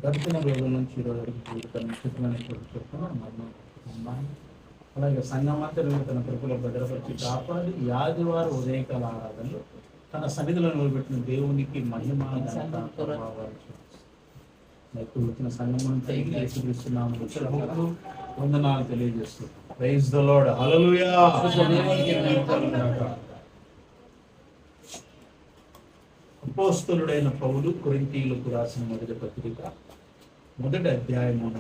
గడిచిన రోజుల నుంచి ఈరోజు చెప్తున్నాను. అలాగే సంఘమంతా తన కృపలో భద్రపరిచి కాపాడి ఈ ఆదివారం ఉదయకాల ఆరాధనలు తన సన్నిధిలో నిలబెట్టిన దేవునికి మహిమ వచ్చిన సంఘమంతా యేసుక్రీస్తు వందనాలు తెలియజేస్తుంది. Praise the Lord. హల్లెలూయా. అపోస్తలుడైన పౌలు కొరింథీయులకు రాసిన మొదటి పత్రిక మొదటి అధ్యాయంలో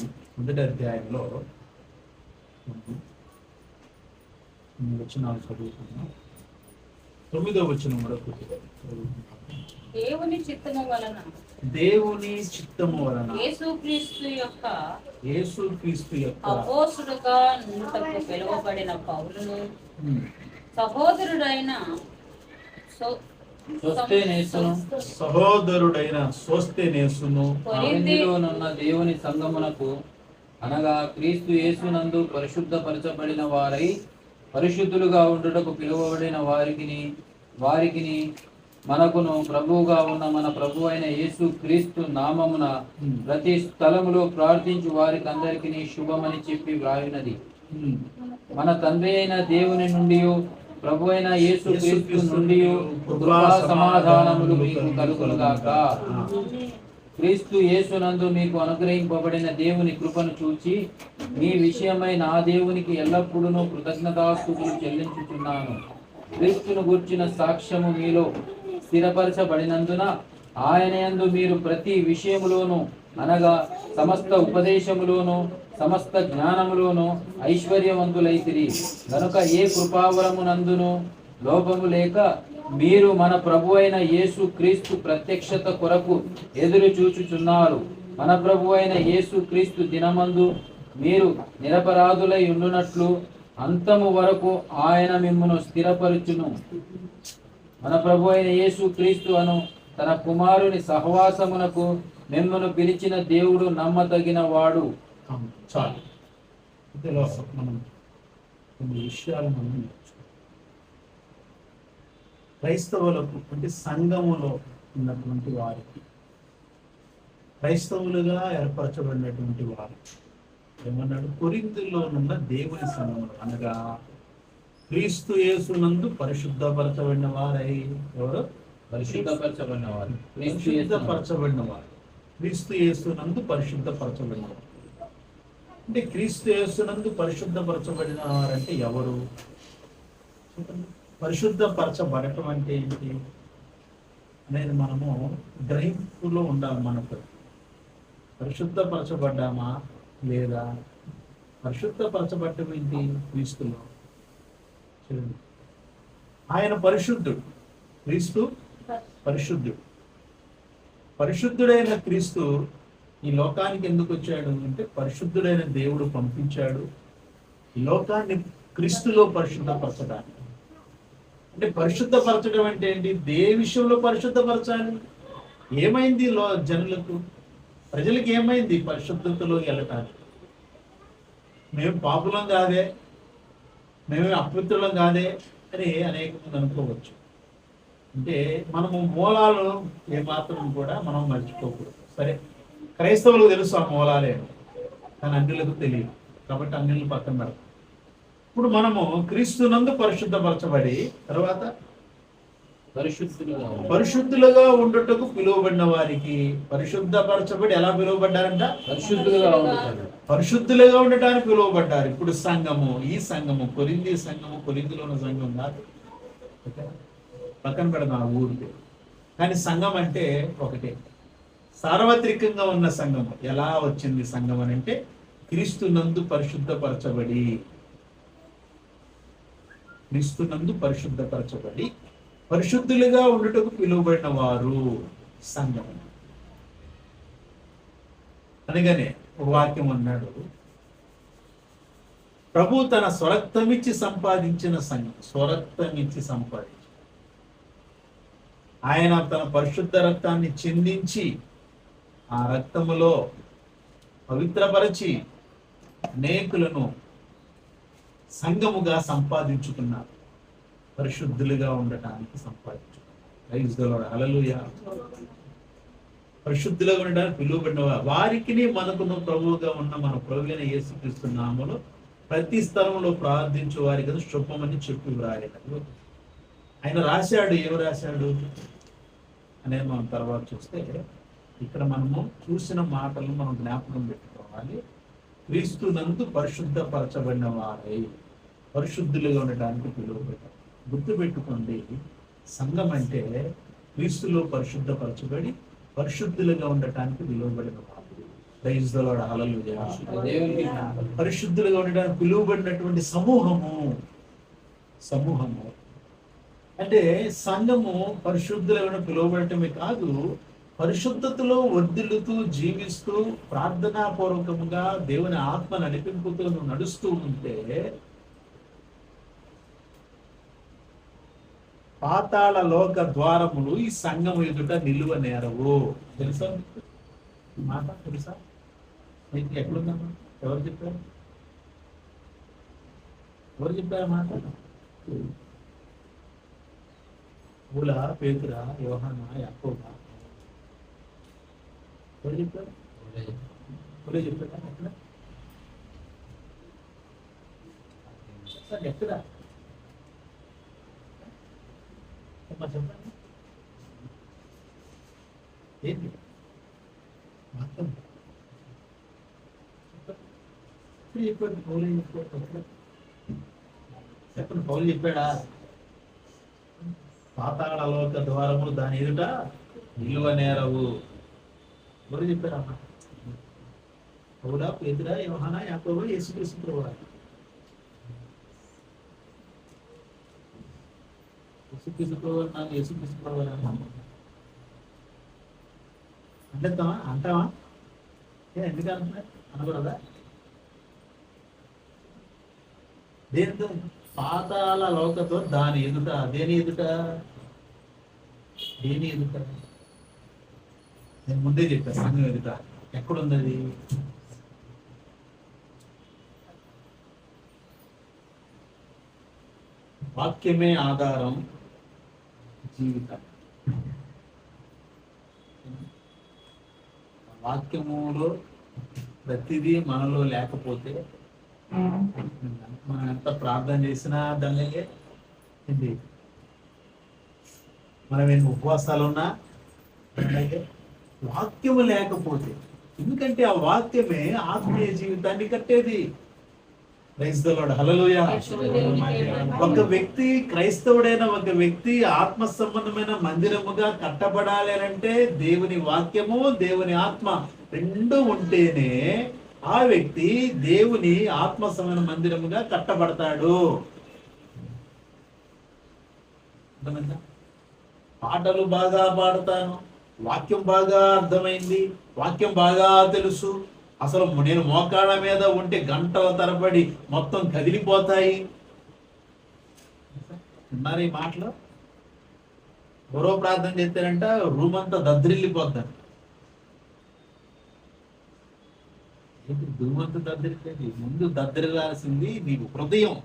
వచనాలు చదువుతున్నాం. 9వ వచనం వరకు దేవుని చిత్తము వలన యేసుక్రీస్తు యొక్క అపోస్తలుగా నుండుటకు పిలువబడిన పౌలును సహోదరుడైన సోస్తెనేసును కొరింథీలోనున్న దేవుని సంగమునకు అనగా క్రీస్తు యేసునందు పరిశుద్ధపరచబడిన వారై పరిశుద్ధులుగా ఉండుటకు పిలువబడిన వారికిని మనకును ప్రభువుగా ఉన్న మన ప్రభు అయిన యేసు క్రీస్తు నామమున ప్రతి స్థలములో ప్రార్థించు వారికి అందరికీ శుభమని చెప్పి వ్రాయునది. మన తండ్రి అయిన దేవుని నుండి ప్రభు అయిన యేసు క్రీస్తు నుండి కృపా సమాధానములు మీకు కలుగునుగాక. క్రీస్తు యేసునందు మీకు అనుగ్రహింపబడిన దేవుని కృపను చూచి మీ విషయమై నా దేవునికి ఎల్లప్పుడూ కృతజ్ఞతాస్తుతులు చెల్లించుచున్నాను. క్రీస్తును గూర్చిన సాక్ష్యము మీలో స్థిరపరచబడినందున ఆయన యందు మీరు ప్రతి విషయములోను అనగా సమస్త ఉపదేశములోను సమస్త జ్ఞానములోను ఐశ్వర్యవంతులైతిరి. కనుక ఏ కృపావరమునందును లోపము లేక మీరు మన ప్రభు అయిన యేసు క్రీస్తు ప్రత్యక్షత కొరకు ఎదురు చూచుచున్నారు. మన ప్రభు అయిన యేసు క్రీస్తు దినమందు మీరు నిరపరాధులై ఉండునట్లు అంతము వరకు ఆయన మిమ్మును స్థిరపరచును. మన ప్రభు అయిన యేసు క్రీస్తు అను తన కుమారుని సహవాసమునకు మిమ్మును పిలిచిన దేవుడు నమ్మదగిన వాడు. చాలు. ఇందులో మనం కొన్ని విషయాలు మనం క్రైస్తవులకు అంటే సంఘములో ఉన్నటువంటి వారికి క్రైస్తవులుగా ఏర్పరచబడినటువంటి వారు ఏమన్నాడు? కొరింథీలో ఉన్న దేవుని సంఘములు అనగా క్రీస్తు యేసునందు పరిశుద్ధపరచబడిన వారై ఎవరు? పరిశుద్ధపరచబడిన వారు. క్రీస్తు యేసునందు పరిశుద్ధపరచబడిన వారు అంటే క్రీస్తు యేసునందు పరిశుద్ధపరచబడిన వారంటే ఎవరు? పరిశుద్ధపరచబడటం అంటే ఏంటి అనేది మనము గ్రహింపులో ఉండాలి. మనకు పరిశుద్ధపరచబడ్డామా లేదా? పరిశుద్ధపరచబడటం ఏంటి? క్రీస్తులో ఆయన పరిశుద్ధుడు, క్రీస్తు పరిశుద్ధుడు. పరిశుద్ధుడైన క్రీస్తు ఈ లోకానికి ఎందుకు వచ్చాడు అంటే పరిశుద్ధుడైన దేవుడు పంపించాడు ఈ లోకాన్ని క్రీస్తులో పరిశుద్ధపరచడానికి. అంటే పరిశుద్ధపరచడం అంటే ఏంటి? ఏ విషయంలో పరిశుద్ధపరచాలి? ఏమైంది జనులకు, ప్రజలకు ఏమైంది పరిశుద్ధతలోకి వెళ్ళటానికి? మేము పాపులం కాదే, మేమే అపవిత్రులం కాదే అని అనేక మంది అనుకోవచ్చు. అంటే మనము మూలాలు ఏమాత్రం కూడా మనం మర్చిపోకూడదు. సరే, క్రైస్తవులకు తెలుసు ఆ మూలాలే, కానీ అన్యులకు తెలియదు. కాబట్టి అన్యులను పక్కన పెడతాం. ఇప్పుడు మనము క్రీస్తునందు పరిశుద్ధపరచబడి తర్వాత పరిశుద్ధులుగా ఉండుటకు పిలువబడిన వారికి, పరిశుద్ధపరచబడి ఎలా పిలువబడ్డారంట? పరిశుద్ధులుగా ఉండటానికి పిలువబడ్డారు. ఇప్పుడు సంఘము, ఈ సంఘము కొరింథీ సంఘము, కొరింథీలో ఉన్న సంఘం కాదు, పక్కన పెడదాం ఆ ఊరికి. కానీ సంఘం అంటే ఒకటే, సార్వత్రికంగా ఉన్న సంఘం. ఎలా వచ్చింది సంఘం అని అంటే క్రీస్తునందు పరిశుద్ధపరచబడి, క్రీస్తునందు పరిశుద్ధపరచబడి పరిశుద్ధులుగా ఉండుటకు పిలువబడిన వారు సంఘం. అనగానే ఒక వాక్యం అన్నాడు, ప్రభు తన స్వరక్తమిచ్చి సంపాదించిన సంఘం. స్వరక్తమిచ్చి సంపాదించి ఆయన తన పరిశుద్ధ రక్తాన్ని చిందించి ఆ రక్తములో పవిత్రపరచి అనేకులను సంఘముగా సంపాదించుకున్నారు. పరిశుద్ధులుగా ఉండటానికి సంపాదించుకున్నారు. Praise the Lord. హల్లెలూయా. పరిశుద్ధులుగా ఉండడానికి పిలువబడిన వారికి మనకున్న ప్రభువుగా ఉన్న మన ప్రభువైన యేసుక్రీస్తు నామములో ప్రతి స్థలంలో ప్రార్థించు వారికి శుభమని చెప్పి వ్రాయలేదు. ఆయన రాశాడు, ఏమి రాశాడు అనేది మనం తర్వాత చూస్తే, ఇక్కడ మనము చూసిన మాటలను మనం జ్ఞాపకం పెట్టుకోవాలి. క్రీస్తు నందు పరిశుద్ధపరచబడిన వారై పరిశుద్ధులుగా ఉండడానికి పిలువబడ్డారు. గుర్తుపెట్టుకోండి, సంఘం అంటే క్రీస్తులో పరిశుద్ధపరచబడి పరిశుద్ధులుగా ఉండటానికి పిలువబడిన వారు. Praise the Lord, hallelujah. పరిశుద్ధులుగా ఉండడానికి పిలువబడినటువంటి సమూహము అంటే సంఘము పరిశుద్ధులుగా పిలువబడటమే కాదు, పరిశుద్ధతలో వర్ధిల్లుతూ జీవిస్తూ ప్రార్థనాపూర్వకంగా దేవుని ఆత్మ నడిపింపుతో నువ్వు నడుస్తూ ఉంటే పాతాళ లోక ద్వారములు ఈ సంఘం ఎదుట నిలువ నేరవు. తెలుసా మాట? తెలుసా మీకు? ఎక్కడుందమ్మా? ఎవరు చెప్పారు? మాట? ఊలా, పేతురా, యోహానా, యాకోబా? ఎవరు చెప్పారు? చెప్పారా? ఎక్కడ చెప్పండి. ఏంటి మొత్తం చెప్పండి. చెప్పండి, పౌలు చెప్పాడా? పాతాళ లోక ద్వారములు దాని ఎదుట నిలువ నేరవు. ఎవరు చెప్పారమ్మా? పౌలా, పేతురా, యోహానా, యాకోబు, యేసుక్రీస్తు ప్రభువా? యేసుక్రీస్తు ప్రభువా? నాకు యేసుక్రీస్తు ప్రభువా అంటావా? ఎందుకు అంటున్నారు? అనకూడదా? దేనితో? పాతాళ లోకతో దాని ఎదుట. దేని ఎదుట? నేను ముందే చెప్పాను, సంఘం ఎదుట. ఎక్కడుంది అది? వాక్యమే ఆధారం, జీవితం. వాక్యములో ప్రతిదీ మనలో లేకపోతే మనం ఎంత ప్రార్థన చేసినా దానికే ఏంటి, మనం ఎన్ని ఉపవాసాలు ఉన్నా అలాగే వాక్యము లేకపోతే. ఎందుకంటే ఆ వాక్యమే ఆత్మీయ జీవితాన్ని కట్టేది. ప్రైజ్ ది లార్డ్, హల్లెలూయా. ఒక వ్యక్తి, క్రైస్తవుడైన ఒక వ్యక్తి ఆత్మ సంబంధమైన మందిరముగా కట్టబడాలి అంటే దేవుని వాక్యము, దేవుని ఆత్మ రెండు ఉంటేనే ఆ వ్యక్తి దేవుని ఆత్మ సంబంధ మందిరముగా కట్టబడతాడు. పాటలు బాగా పాడతాను, వాక్యం బాగా అర్థమైంది, వాక్యం బాగా తెలుసు, అసలు నేను మోకాళ్ళ మీద ఉంటే గంటల తరబడి మొత్తం కదిలిపోతాయి. ఉన్నారు ఈ మాటలు. ఎవరో ప్రార్థన చేస్తారంట, రూమ్ అంతా దద్దరిల్లిపోతాను. రూమ్ అంతా దద్దరిల్లి, ముందు దద్దరిల్లాల్సింది నీకు హృదయం.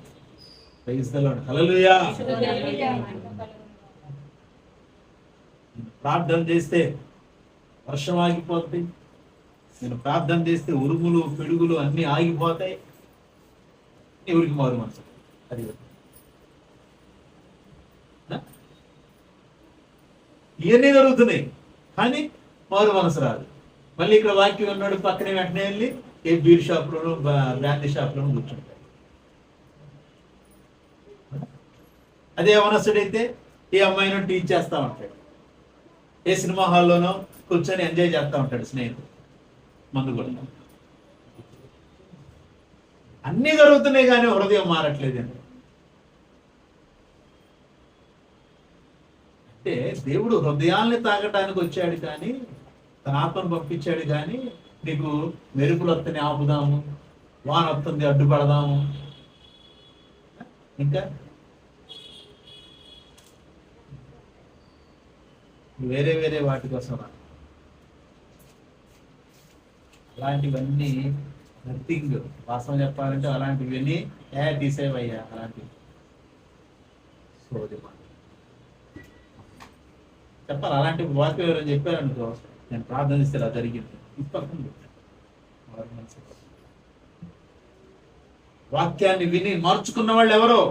ప్రైజ్ ది లార్డ్, హల్లెలూయా. ప్రార్థన చేస్తే వర్షం ఆగిపోద్ది, నేను ప్రార్థన చేస్తే ఉరుములు పిడుగులు అన్ని ఆగిపోతాయి. ఎవరికి మారు మనసు? అది ఇవన్నీ జరుగుతున్నాయి, కానీ మారు మనసు రాదు. మళ్ళీ ఇక్కడ వాక్యం ఉన్నాడు పక్కనే వెంటనే వెళ్ళి ఏ బీర్ షాప్లోను బ్రాందీ షాప్లోను కూర్చుంటాడు. అదే మనసుడైతే ఏ అమ్మాయినో టీచ్ చేస్తా ఉంటాడు, ఏ సినిమా హాల్లోనో కూర్చొని ఎంజాయ్ చేస్తూ ఉంటాడు స్నేహితుడు, మందు కూడా. అన్నీ జరుగుతున్నాయి కానీ హృదయం మారట్లేదండి. అంటే దేవుడు హృదయాల్ని తాగటానికి వచ్చాడు కానీ, తన ఆత్మను పంపించాడు కానీ, నీకు మెరుపులు వస్తని ఆపుదాము, వాన వస్తుంది అడ్డుపడదాము, ఇంకా వేరే వేరే వాటి కోసం అలాంటివన్నీ నథింగ్. వాస్తవం చెప్పాలంటే అలాంటివన్నీ తీసేవ్ అయ్యా. అలాంటివి సోది చెప్పాలి. అలాంటి వాక్యం ఎవరైనా చెప్పారనుకో, నేను ప్రార్థనిస్తే ఇలా జరిగింది. ఈ పక్కన పెట్టు. వారి మనసు పక్కన. వాక్యాన్ని విని మార్చుకున్న వాళ్ళు ఎవరో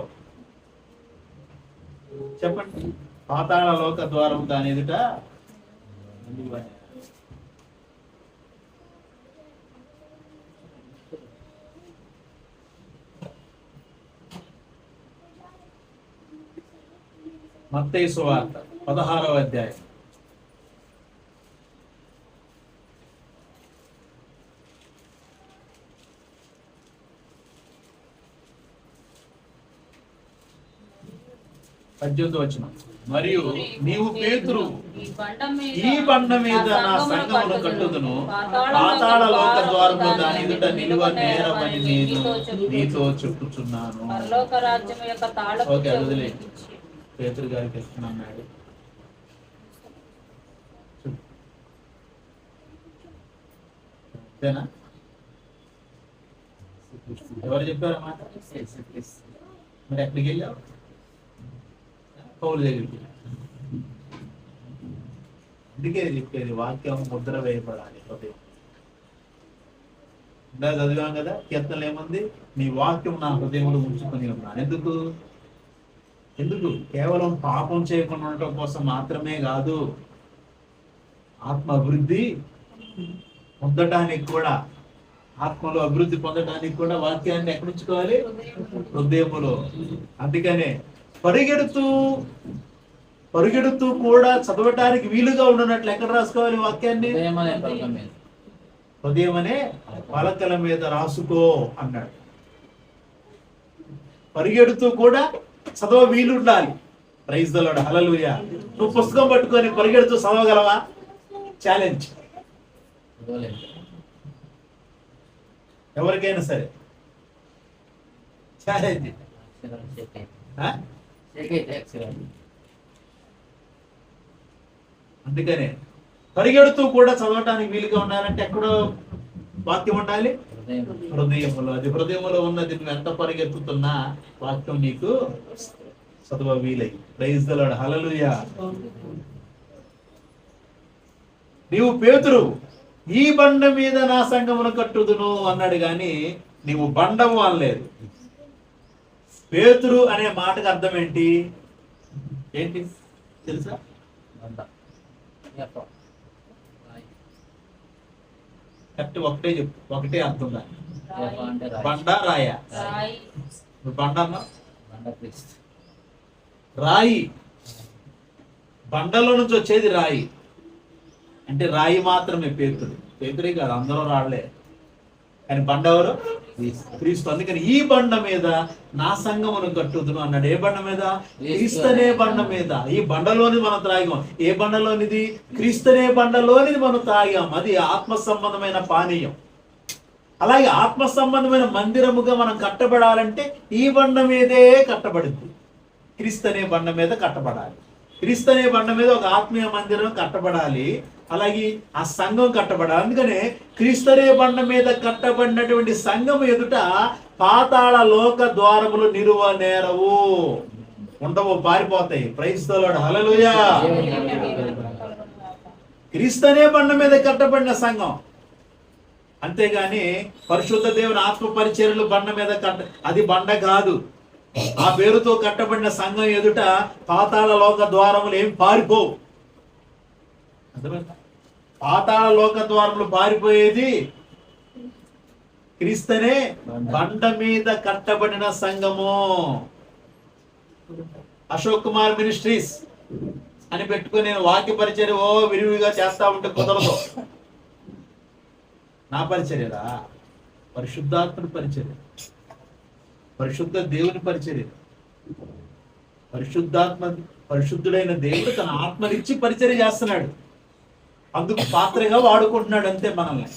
చెప్పండి. పాతాళ లోక ద్వారం దాని ఎదుట నిలువనే. మత్తయి సువార్త 16వ అధ్యాయం. వచ్చిన మరియు నీవు పేతురు, ఈ బండ మీద నా సంఘమును కట్టుదును, పాతాళ లోక ద్వారములు దాని ఎదుట నిలువ నేరమని నేను నీతో చెప్పుచున్నాను. ఓకే, వదిలే. పేతురు గారికి ఇస్తున్నాడు. అంతేనా? ఎవరు చెప్పారన్నమాట? మరి ఎక్కడికి వెళ్ళావు? పౌలు దగ్గరికి. అందుకే చెప్పేది వాక్యం ముద్ర వేయబడాలి హృదయం. ఇందా చదివాం కదా, కీర్తనలు ఏముంది? నీ వాక్యం నా హృదయంలో ఉంచుకొని ఉన్నాను. ఎందుకు? కేవలం పాపం చేయకుండా ఉండటం కోసం మాత్రమే కాదు, ఆత్మ అభివృద్ధి పొందటానికి కూడా, ఆత్మలో అభివృద్ధి పొందడానికి కూడా వాక్యాన్ని ఎక్కడ ఉంచుకోవాలి? హృదయములో. అందుకనే పరిగెడుతూ కూడా చదవటానికి వీలుగా ఉండనట్లు ఎక్కడ రాసుకోవాలి వాక్యాన్ని? హృదయం అనే పలకల మీద రాసుకో అన్నాడు. పరిగెడుతూ కూడా చదవ వీలు ఉండాలి. ప్రైజ్ ది లార్డ్, హల్లెలూయా. నువ్వు పుస్తకం పట్టుకొని పరిగెడుతూ చదవగలవా? ఛాలెంజ్ ఎవరికైనా సరే, ఛాలెంజ్. అందుకనే పరిగెడుతూ కూడా చదవటానికి వీలుగా ఉండాలంటే ఎక్కడో వాక్యం ఉండాలి? హృదయములో. అది హృదయములో ఉన్నది. నువ్వు ఎంత పరిగెత్తుతున్నా వాక్యం నీకు చదవ వీలై. ప్రైజ్ ది లార్డ్, హల్లెలూయా. నీవు పేతురు, ఈ బండ మీద నా సంఘమును కట్టుదును అన్నాడు, గాని నీవు బండము అనలేదు. పేతురు అనే మాటకు అర్థం ఏంటి తెలుసా? కరెక్ట్, ఒకటే అర్థం దాన్ని. బండ, రాయ. బండ అన్నా, రాయి. బండలో నుంచి వచ్చేది రాయి. అంటే రాయి మాత్రమే పేతురే కాదు, అందరూ రాళ్లే. కానీ బండ ఎవరు? క్రీస్తు. అందుకని ఈ బండ మీద నా సంఘమును కట్టుదును అన్నాడు. ఏ బండ మీద? క్రీస్తనే బండ మీద. ఈ బండలోని మనం త్రాగాం. ఏ బండలోనిది? క్రీస్తనే బండలోనిది మనం త్రాగాం. అది ఆత్మ సంబంధమైన పానీయం. అలాగే ఆత్మ సంబంధమైన మందిరముగా మనం కట్టబడాలంటే ఈ బండ మీదే కట్టబడింది. క్రీస్తనే బండ మీద కట్టబడాలి. క్రీస్తనే బండ మీద ఒక ఆత్మీయ మందిరం కట్టబడాలి. అలాగే ఆ సంఘం కట్టబడాలి. అందుకనే క్రీస్తనే బండ మీద కట్టబడినటువంటి సంఘం ఎదుట పాతాళ లోక ద్వారములు నిలువ నేరవు, ఉండవు, పారిపోతాయి. ప్రైజ్ ది లార్డ్, హల్లెలూయా. క్రీస్తనే బండ మీద కట్టబడిన సంఘం. అంతేగాని పరిశుద్ధ దేవుని ఆత్మ పరిచర్యలు బండ మీద అది బండ కాదు. ఆ పేరుతో కట్టబడిన సంఘం ఎదుట పాతాళ లోక ద్వారములు ఏం పారిపోవు. అర్థమైందా? పాతాళ లోక ద్వారములు పారిపోయేది క్రీస్తనే బండ మీద కట్టబడిన సంఘము. అశోక్ కుమార్ మినిస్ట్రీస్ అని పెట్టుకుని నేను వాక్య పరిచర్య విరివిగా చేస్తా ఉంటే కుదరదు. నా పరిచర్యరా? పరిశుద్ధాత్మని పరిచర్య, పరిశుద్ధ దేవుని పరిచర్య. పరిశుద్ధుడైన దేవుడు తన ఆత్మనిచ్చి పరిచర్య చేస్తున్నాడు. అందుకు పాత్రగా వాడుకుంటున్నాడు అంతే మనల్ని.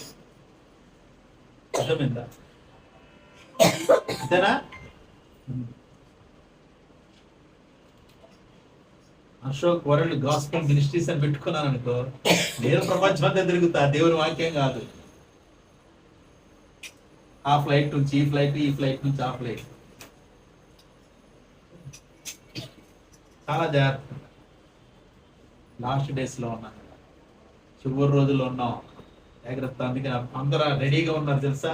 అర్థమైందా? అంతేనా? అశోక్ వరల్డ్ గాస్పెల్ మినిస్ట్రీస్ అని పెట్టుకున్నాను అనుకో, నేను ప్రపంచం అంతా తిరుగుతా. దేవుని వాక్యం కాదు. ఆ ఫ్లైట్ నుంచి ఈ ఫ్లైట్, ఈ ఫ్లైట్ నుంచి ఆ ఫ్లైట్. చాలా జాగ్రత్త. లాస్ట్ డేస్ లో ఉన్నాను. చివరి రోజుల్లో ఉన్నాం, జాగ్రత్త. అందుకే అందరూ రెడీగా ఉన్నారు తెలుసా.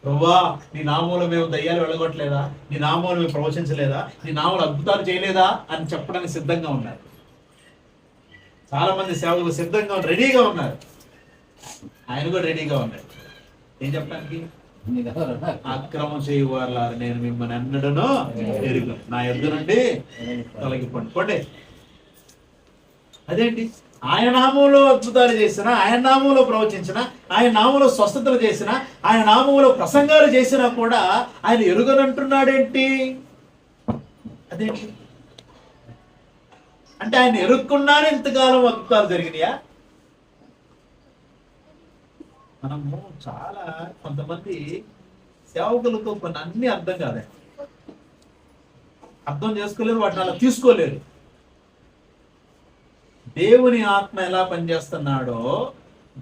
ప్రభువా, నీ నామంలో మేము దయ్యాలు వెళ్ళగొట్టలేదా, నీ నామంలో మేము ప్రవచించలేదా, నీ నామంలో అద్భుతాలు చేయలేదా అని చెప్పడానికి సిద్ధంగా ఉన్నారు. చాలా మంది సేవకులు సిద్ధంగా రెడీగా ఉన్నారు. ఆయన కూడా రెడీగా ఉన్నాడు. ఏం చెప్పడానికి? అక్రమం చేయవారు నేను మిమ్మల్ని అన్నడను ఎరుగను, నా ఎదురు నుండి తొలగిపోండి పోండి. అదేంటి? ఆయన నామంలో అద్భుతాలు చేసినా, ఆయన నామంలో ప్రవచించిన, ఆయన నామంలో స్వస్థతలు చేసిన, ఆయన నామంలో ప్రసంగాలు చేసినా కూడా ఆయన ఎరుగనంటున్నాడేంటి? అదేంటి అంటే ఆయన ఎరుక్కున్నానే ఇంతకాలం అద్భుతాలు జరిగినాయా? మనము చాలా కొంతమంది సేవకులతో కొన్ని అన్ని అర్థం కాదండి, అర్థం చేసుకోలేరు, వాటిని అలా తీసుకోలేరు. దేవుని ఆత్మ ఎలా పనిచేస్తున్నాడో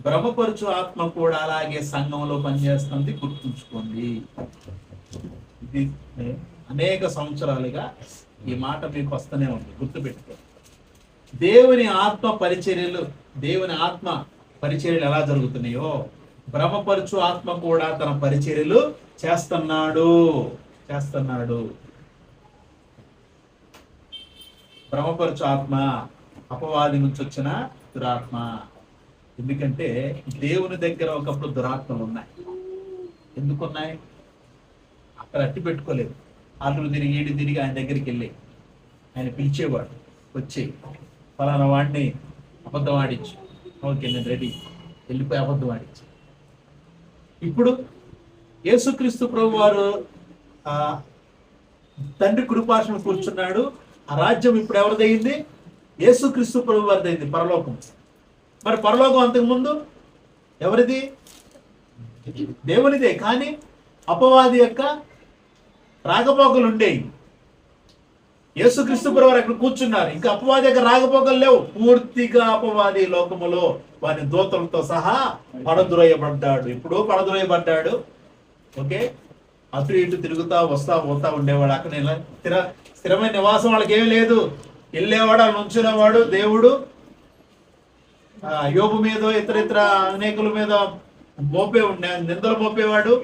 భ్రమపరచు ఆత్మ కూడా అలాగే సంఘంలో పనిచేస్తుంది, గుర్తుంచుకోండి. ఇది అనేక సంవత్సరాలుగా ఈ మాట మీకు వస్తూనే ఉంది, గుర్తుపెట్టుకో. దేవుని ఆత్మ పరిచర్యలు ఎలా జరుగుతున్నాయో భ్రమపరచు ఆత్మ కూడా తన పరిచర్యలు చేస్తున్నాడు. భ్రమపరచు ఆత్మ అపవాది నుంచి వచ్చిన దురాత్మ. ఎందుకంటే దేవుని దగ్గర ఒకప్పుడు దురాత్మలు ఉన్నాయి. ఎందుకున్నాయి? అక్కడ అట్టి పెట్టుకోలేదు. అటు తిరిగి ఈడు తిరిగి ఆయన దగ్గరికి వెళ్ళి ఆయన పిలిచేవాడు, వచ్చి ఫలానా వాడిని అబద్ధం ఆడించు, ఓకే నేను రెడీ, వెళ్ళిపోయి అబద్ధం ఆడించు. ఇప్పుడు యేసుక్రీస్తు ప్రభు వారు తండ్రి కుడిపార్శ్వన కూర్చున్నాడు. ఆ రాజ్యం ఇప్పుడు ఎవరిదయింది? యేసుక్రీస్తు ప్రభు వారిది అయింది, పరలోకం. మరి పరలోకం అంతకు ముందు ఎవరిది? దేవునిదే. కానీ అపవాది యొక్క రాకపోకలు ఉండేవి. యేసుక్రీస్తు ప్రభు వారు అక్కడ కూర్చున్నారు, ఇంకా అపవాది యొక్క రాకపోకలు లేవు. పూర్తిగా అపవాది లోకములో వారి దూతలతో సహా పడద్రోయబడ్డాడు. ఇప్పుడు పడద్రోయబడ్డాడు. ఓకే, అటు ఇటు తిరుగుతా వస్తా పోతా ఉండేవాడు. అక్కడ స్థిరమైన నివాసం వాళ్ళకి ఏమీ లేదు. వెళ్ళేవాడు, నుంచునేవాడు. దేవుడు యోబు మీద ఇతర అనేకుల మీద నిందలు మోపేవాడు.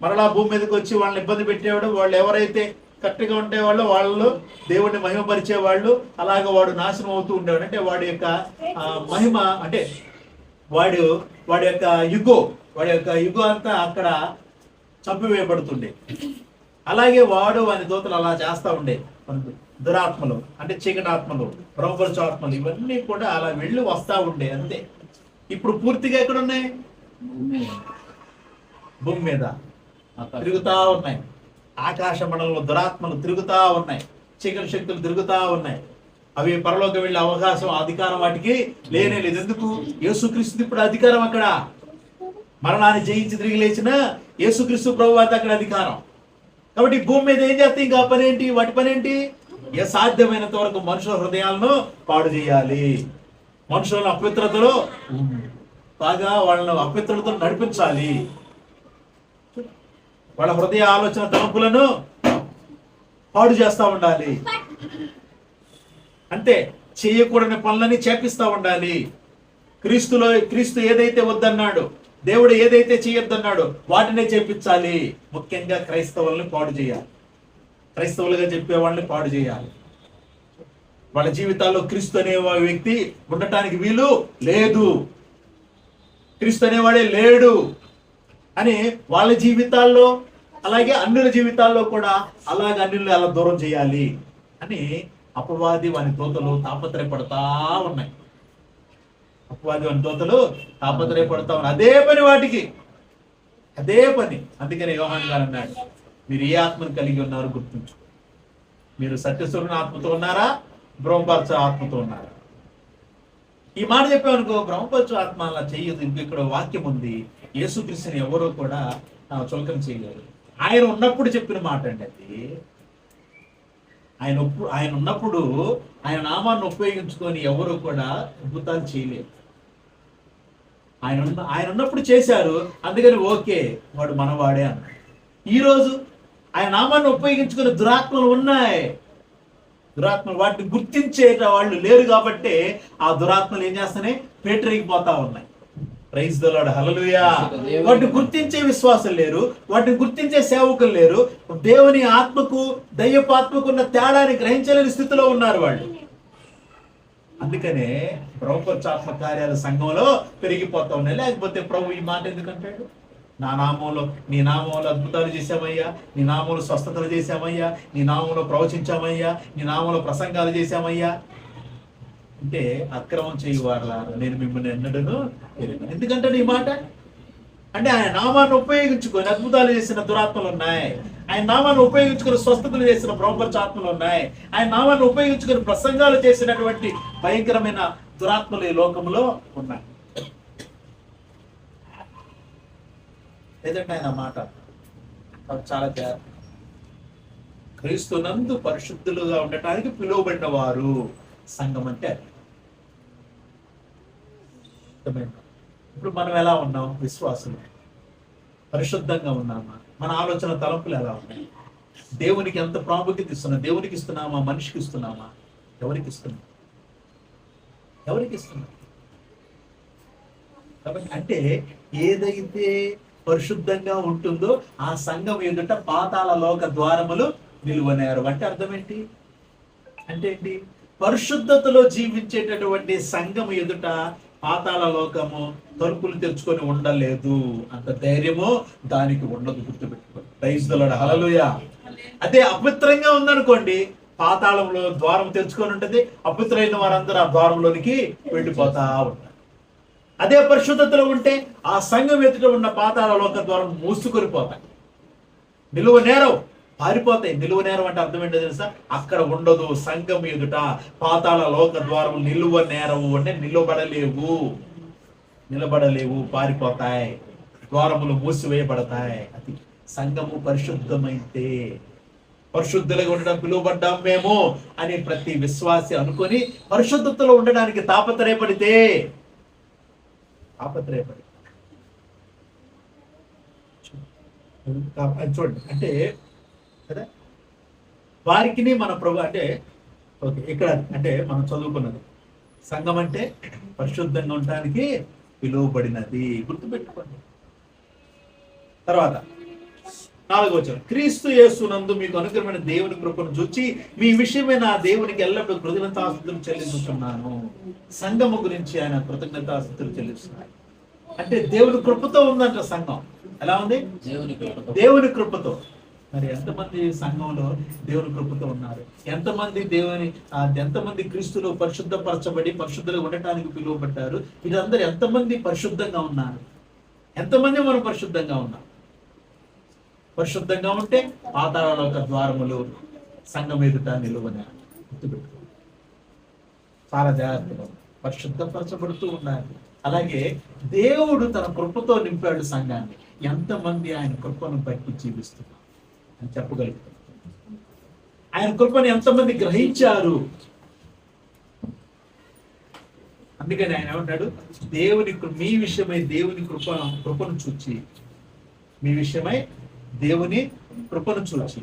మరలా భూమి మీదకి వచ్చి వాళ్ళని ఇబ్బంది పెట్టేవాడు. వాళ్ళు ఎవరైతే కరెక్ట్గా ఉండేవాళ్ళు వాళ్ళు దేవుడిని మహిమపరిచేవాళ్ళు. అలాగే వాడు నాశనం అవుతూ ఉండేవాడు. అంటే వాడి యొక్క మహిమ, అంటే వాడి యొక్క యుగో అంతా అక్కడ చంపివేయబడుతుండే. అలాగే వాడు వాని దూతలు అలా చేస్తూ ఉండే. దురాత్మలు అంటే చీకటి ఆత్మలు, భ్రమపరచు ఆత్మలు, ఇవన్నీ కూడా అలా వెళ్ళి వస్తూ ఉండే అంతే. ఇప్పుడు పూర్తిగా ఎక్కడ ఉన్నాయి? భూమి మీద తిరుగుతా ఉన్నాయి. ఆకాశ మండలంలో దురాత్మలు తిరుగుతా ఉన్నాయి, చీకటి శక్తులు తిరుగుతా ఉన్నాయి. అవి పరలోకి వెళ్ళే అవకాశం, అధికారం వాటికి లేనే లేదు. ఎందుకు? యేసుక్రీస్తు ఇప్పుడు అధికారం అక్కడ. మరణాన్ని జయించి తిరిగి లేచిన యేసుక్రీస్తు ప్రభు వారికి అక్కడ అధికారం. కాబట్టి భూమి మీద ఏం చేస్తే ఇంకా పనేంటి? వాటి పనేంటి? సాధ్యమైనంత వరకు మనుషుల హృదయాలను పాడు చేయాలి, మనుషులను అపవిత్రతలో బాగా వాళ్ళను అపవిత్రతలో నడిపించాలి, వాళ్ళ హృదయ ఆలోచన తలంపులను పాడు చేస్తూ ఉండాలి. అంతే, చేయకూడని పనులని చేపిస్తూ ఉండాలి. క్రీస్తు ఏదైతే వద్దన్నాడు, దేవుడు ఏదైతే చేయొద్దన్నాడో వాటినే చేపించాలి. ముఖ్యంగా క్రైస్తవుల్ని పాడు చేయాలి, క్రైస్తవులుగా చెప్పే వాళ్ళని పాడు చేయాలి. వాళ్ళ జీవితాల్లో క్రీస్తు అనే వ్యక్తి ఉండటానికి వీలు లేదు, క్రీస్తు అనేవాడే లేడు అని వాళ్ళ జీవితాల్లో, అలాగే అన్యుల జీవితాల్లో కూడా అలాగే అన్యుల్ని అలా దూరం చేయాలి అని అపవాది వాని దూతలు తాపత్రయపడతా ఉన్నాయి. అపవాది వాని దూతలు తాపత్రయపడతా ఉన్నాయి. అదే పని. అందుకని యోహాన్ గారు అన్నాడు, మీరు ఏ ఆత్మను కలిగి ఉన్నారు గుర్తుంచు. మీరు సత్యస్వరుని ఆత్మతో ఉన్నారా, భ్రమపరచు ఆత్మతో ఉన్నారా? ఈ మాట చెప్పామనుకో, బ్రహ్మపరచు ఆత్మ అలా చెయ్యదు. ఇక్కడ వాక్యం ఉంది, యేసుక్రీస్తుని ఎవరో కూడా చులకన చేయలేరు. ఆయన ఉన్నప్పుడు చెప్పిన మాట అండి అది. ఆయన ఉన్నప్పుడు ఆయన నామాన్ని ఉపయోగించుకొని ఎవరు కూడా అద్భుతాలు చేయలేరు. ఆయన ఉన్నప్పుడు చేశారు, అందుకని ఓకే వాడు మనవాడే అన్నాడు. ఈరోజు ఆయన నామాన్ని ఉపయోగించుకునే దురాత్మలు ఉన్నాయి. దురాత్మలు వాటిని గుర్తించే వాళ్ళు లేరు కాబట్టి ఆ దురాత్మలు ఏం చేస్తానే పేటరిగిపోతా ఉన్నాయి. ప్రైజ్ ద లార్డ్, హల్లెలూయా. వాటిని గుర్తించే విశ్వాసం లేరు, వాటిని గుర్తించే సేవకులు లేరు. దేవుని ఆత్మకు దయ్యపు ఆత్మకు ఉన్న తేడాని గ్రహించలేని స్థితిలో ఉన్నారు వాళ్ళు. అందుకనే ప్రభుత్వాత్మ కార్యాల సంఘంలో పెరిగిపోతా ఉన్నాయి. లేకపోతే ప్రభు ఈ మాట ఎందుకంటాడు? నా నామంలో, నీ నామంలో అద్భుతాలు చేశామయ్యా, నీ నామంలో స్వస్థతలు చేశామయ్యా, నీ నామంలో ప్రవచించామయ్యా, నీ నామంలో ప్రసంగాలు చేశామయ్యా అంటే అక్రమం చేయవారా నేను మిమ్మల్ని ఎన్నడను ఎరుగను. ఎందుకంటే ఈ మాట అంటే ఆయన నామాన్ని ఉపయోగించుకొని అద్భుతాలు చేసిన దురాత్మలు ఉన్నాయి, ఆయన నామాన్ని ఉపయోగించుకొని స్వస్థతలు చేసిన బ్రహ్మచాత్మలు ఉన్నాయి, ఆయన నామాన్ని ఉపయోగించుకొని ప్రసంగాలు చేసినటువంటి భయంకరమైన దురాత్మలు ఈ లోకంలో ఉన్నాయి. లేదంటే ఆయన మాట చాలా జాగ్రత్త. క్రీస్తునందు పరిశుద్ధులుగా ఉండటానికి పిలువబడిన వారు సంఘం అంటే అది. ఇప్పుడు మనం ఎలా ఉన్నాం? విశ్వాసులు పరిశుద్ధంగా ఉన్నామా? మన ఆలోచన తలంపులు ఎలా ఉన్నాయి? దేవునికి ఎంత ప్రాముఖ్యత ఇస్తున్నాం? దేవునికి ఇస్తున్నామా? మనిషికి ఇస్తున్నామా? ఎవరికి ఇస్తున్నాం? ఎవరికి ఇస్తున్నాం? కాబట్టి అంటే ఏదైతే పరిశుద్ధంగా ఉంటుందో ఆ సంఘం ఎదుట పాతాళ లోక ద్వారములు నిలువనేరు. అంటే అర్థం ఏంటి? అంటే ఏంటి? పరిశుద్ధతలో జీవించేటటువంటి సంఘం ఎదుట పాతాళ లోకము తలుపులు తెరుచుకొని ఉండలేదు. అంత ధైర్యము దానికి ఉండదు. గుర్తుపెట్టుకోండి. ప్రైజ్ ది లార్డ్, హల్లెలూయా. అదే అపవిత్రంగా ఉందనుకోండి, పాతాళంలో ద్వారం తెరుచుకొని ఉంటుంది, అపవిత్రైన వారందరూ ఆ ద్వారంలోనికి వెళ్ళిపోతా ఉంటారు. అదే పరిశుద్ధతలో ఉంటే ఆ సంఘం ఎదుట ఉన్న పాతాళ లోక ద్వారం మూసుకొని పోతాయి, నిలువ నేరం పారిపోతాయి. నిలువ నేరం అంటే అర్థం ఏంటో తెలుసా? అక్కడ ఉండదు. సంఘం ఎదుట పాతాళ లోక ద్వారం నిలువ నేరవు అంటే నిలబడలేవు, పారిపోతాయి, ద్వారములు మూసివేయబడతాయి. అది సంఘము పరిశుద్ధమైతే, పరిశుద్ధులుగా ఉండడం పిలువబడ్డాం మేము అని ప్రతి విశ్వాసి అనుకొని పరిశుద్ధతలో ఉండడానికి తాపత్రయపడి చూడండి. అంటే కదా వారికి మన ప్రభు అంటే ఓకే ఇక్కడ అంటే మనం చదువుకున్నది సంఘం అంటే పరిశుద్ధంగా ఉండడానికి పిలువబడినది. గుర్తుపెట్టుకోండి. తర్వాత 4వ వచనం, క్రీస్తు యేసునందు మీకు అనుగ్రహమైన దేవుని కృపను చూచి మీ విషయమే నా దేవునికి ఎల్లప్పుడూ కృతజ్ఞతాస్తుతులు చెల్లించుతున్నాను. సంఘము గురించి ఆయన కృతజ్ఞతాస్తుతులు చెల్లిస్తున్నారు. అంటే దేవుని కృపతో ఉందంట సంఘం. ఎలా ఉంది? దేవుని కృపతో. మరి ఎంతమంది సంఘంలో దేవుని కృపతో ఉన్నారు? ఎంతమంది క్రీస్తులో పరిశుద్ధపరచబడి పరిశుద్ధులుగా ఉండటానికి పిలువబడ్డారు? వీరందరూ ఎంతమంది పరిశుద్ధంగా ఉన్నారు? ఎంతమంది మనం పరిశుద్ధంగా ఉన్నాం? పరిశుద్ధంగా ఉంటే పాతాళ లోక ద్వారములు సంఘం ఎదుట నిలువనే. గుర్తుపెట్టుకో, చాలా జాగ్రత్తగా పరిశుద్ధపరచబడుతూ ఉన్నారు. అలాగే దేవుడు తన కృపతో నింపాడు సంఘాన్ని. ఎంతమంది ఆయన కృపను బట్టి జీవిస్తున్నారు అని చెప్పగలుగుతారు. ఆయన కృపను ఎంతమంది గ్రహించారు? అందుకని ఆయన ఏమంటాడు? మీ విషయమై దేవుని కృపను చూచి, మీ విషయమై దేవుని కృపను చూచి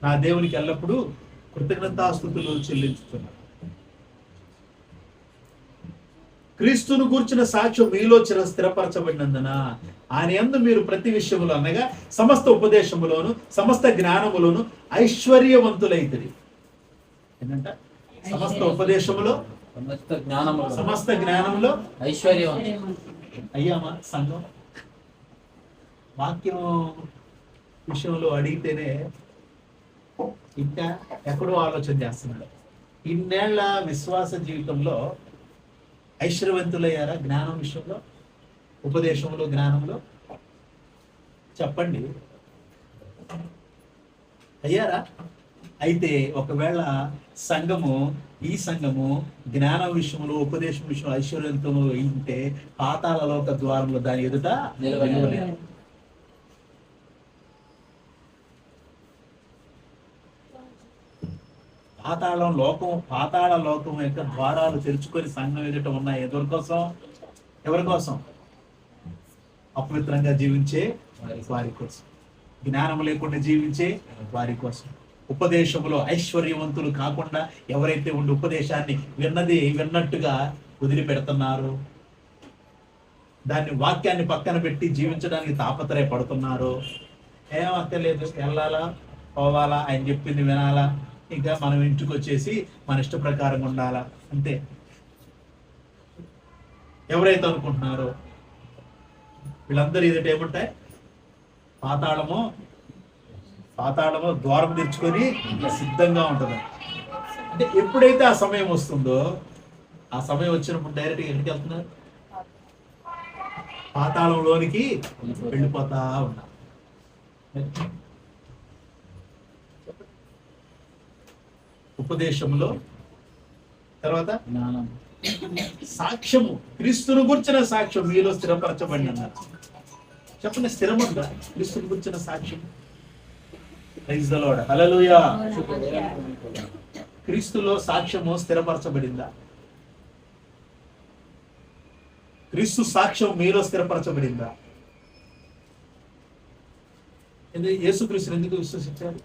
నా దేవునికి ఎల్లప్పుడూ కృతజ్ఞతాస్తుతులు చెల్లించుతున్నాను. క్రీస్తును గూర్చిన సాక్ష్యం మీలో స్థిరపరచబడినందున ఆయన యందు మీరు ప్రతి విషయములో అనగా సమస్త ఉపదేశములోను సమస్త జ్ఞానములోను ఐశ్వర్యవంతులైతిరి. ఏంటంట? సమస్త ఉపదేశములో సమస్త జ్ఞానంలో ఐశ్వర్యవంతులు అయ్యామా? సంఘం వాక్యం విషయంలో అడిగితేనే ఇంకా ఎక్కడో ఆలోచన చేస్తున్నాడు. ఇన్నేళ్ల విశ్వాస జీవితంలో ఐశ్వర్యవంతులయ్యారా? జ్ఞానం విషయంలో, ఉపదేశంలో, జ్ఞానంలో చెప్పండి, అయ్యారా? అయితే ఒకవేళ ఈ సంఘము జ్ఞానం విషయంలో, ఉపదేశం విషయంలో ఐశ్వర్యంతో ఉంటే పాతాళ లోక ద్వారంలో దాని ఎదుట నిలవలేదు. పాతాళ లోకం యొక్క ద్వారాలు తెరుచుకొని సంఘం ఎదుట ఉన్నాయి. ఎవరి కోసం? అపవిత్రంగా జీవించే వారి కోసం, జ్ఞానం లేకుండా జీవించే వారి కోసం, ఉపదేశములో ఐశ్వర్యవంతులు కాకుండా ఎవరైతే ఉండి ఉపదేశాన్ని విన్నట్టుగా వదిలిపెడుతున్నారు, దాన్ని వాక్యాన్ని పక్కన పెట్టి జీవించడానికి తాపత్రయపడుతున్నారో, ఏం అక్కర్లేదు, వెళ్ళాలా పోవాలా, ఆయన చెప్పింది వినాలా, ఇంకా మనం ఇంటికి వచ్చేసి మన ఇష్ట ప్రకారం ఉండాలా అంతే. ఎవరైతే అనుకుంటున్నారో వీళ్ళందరూ ఎదుట ఏముంటాయి? పాతాళము ద్వారం తెరుచుకొని సిద్ధంగా ఉంటుంది. అంటే ఎప్పుడైతే ఆ సమయం వస్తుందో, ఆ సమయం వచ్చినప్పుడు డైరెక్ట్గా ఎక్కడికి వెళ్తున్నారు? పాతాళంలోనికి వెళ్ళిపోతా ఉన్నారు. ఉపదేశంలో తర్వాత సాక్ష్యము, క్రీస్తును గుర్చిన సాక్ష్యం మీలో స్థిరపరచబడి అన్నారు. చెప్పండి, స్థిరముందా క్రీస్తును గుర్చిన సాక్ష్యం? ప్రైజ్ ది లార్డ్, హల్లెలూయా. క్రీస్తులో సాక్ష్యము స్థిరపరచబడిందా? క్రీస్తు సాక్ష్యం మీలో స్థిరపరచబడిందా? యేసుక్రీస్తుని ఎందుకు విశ్వసించారు?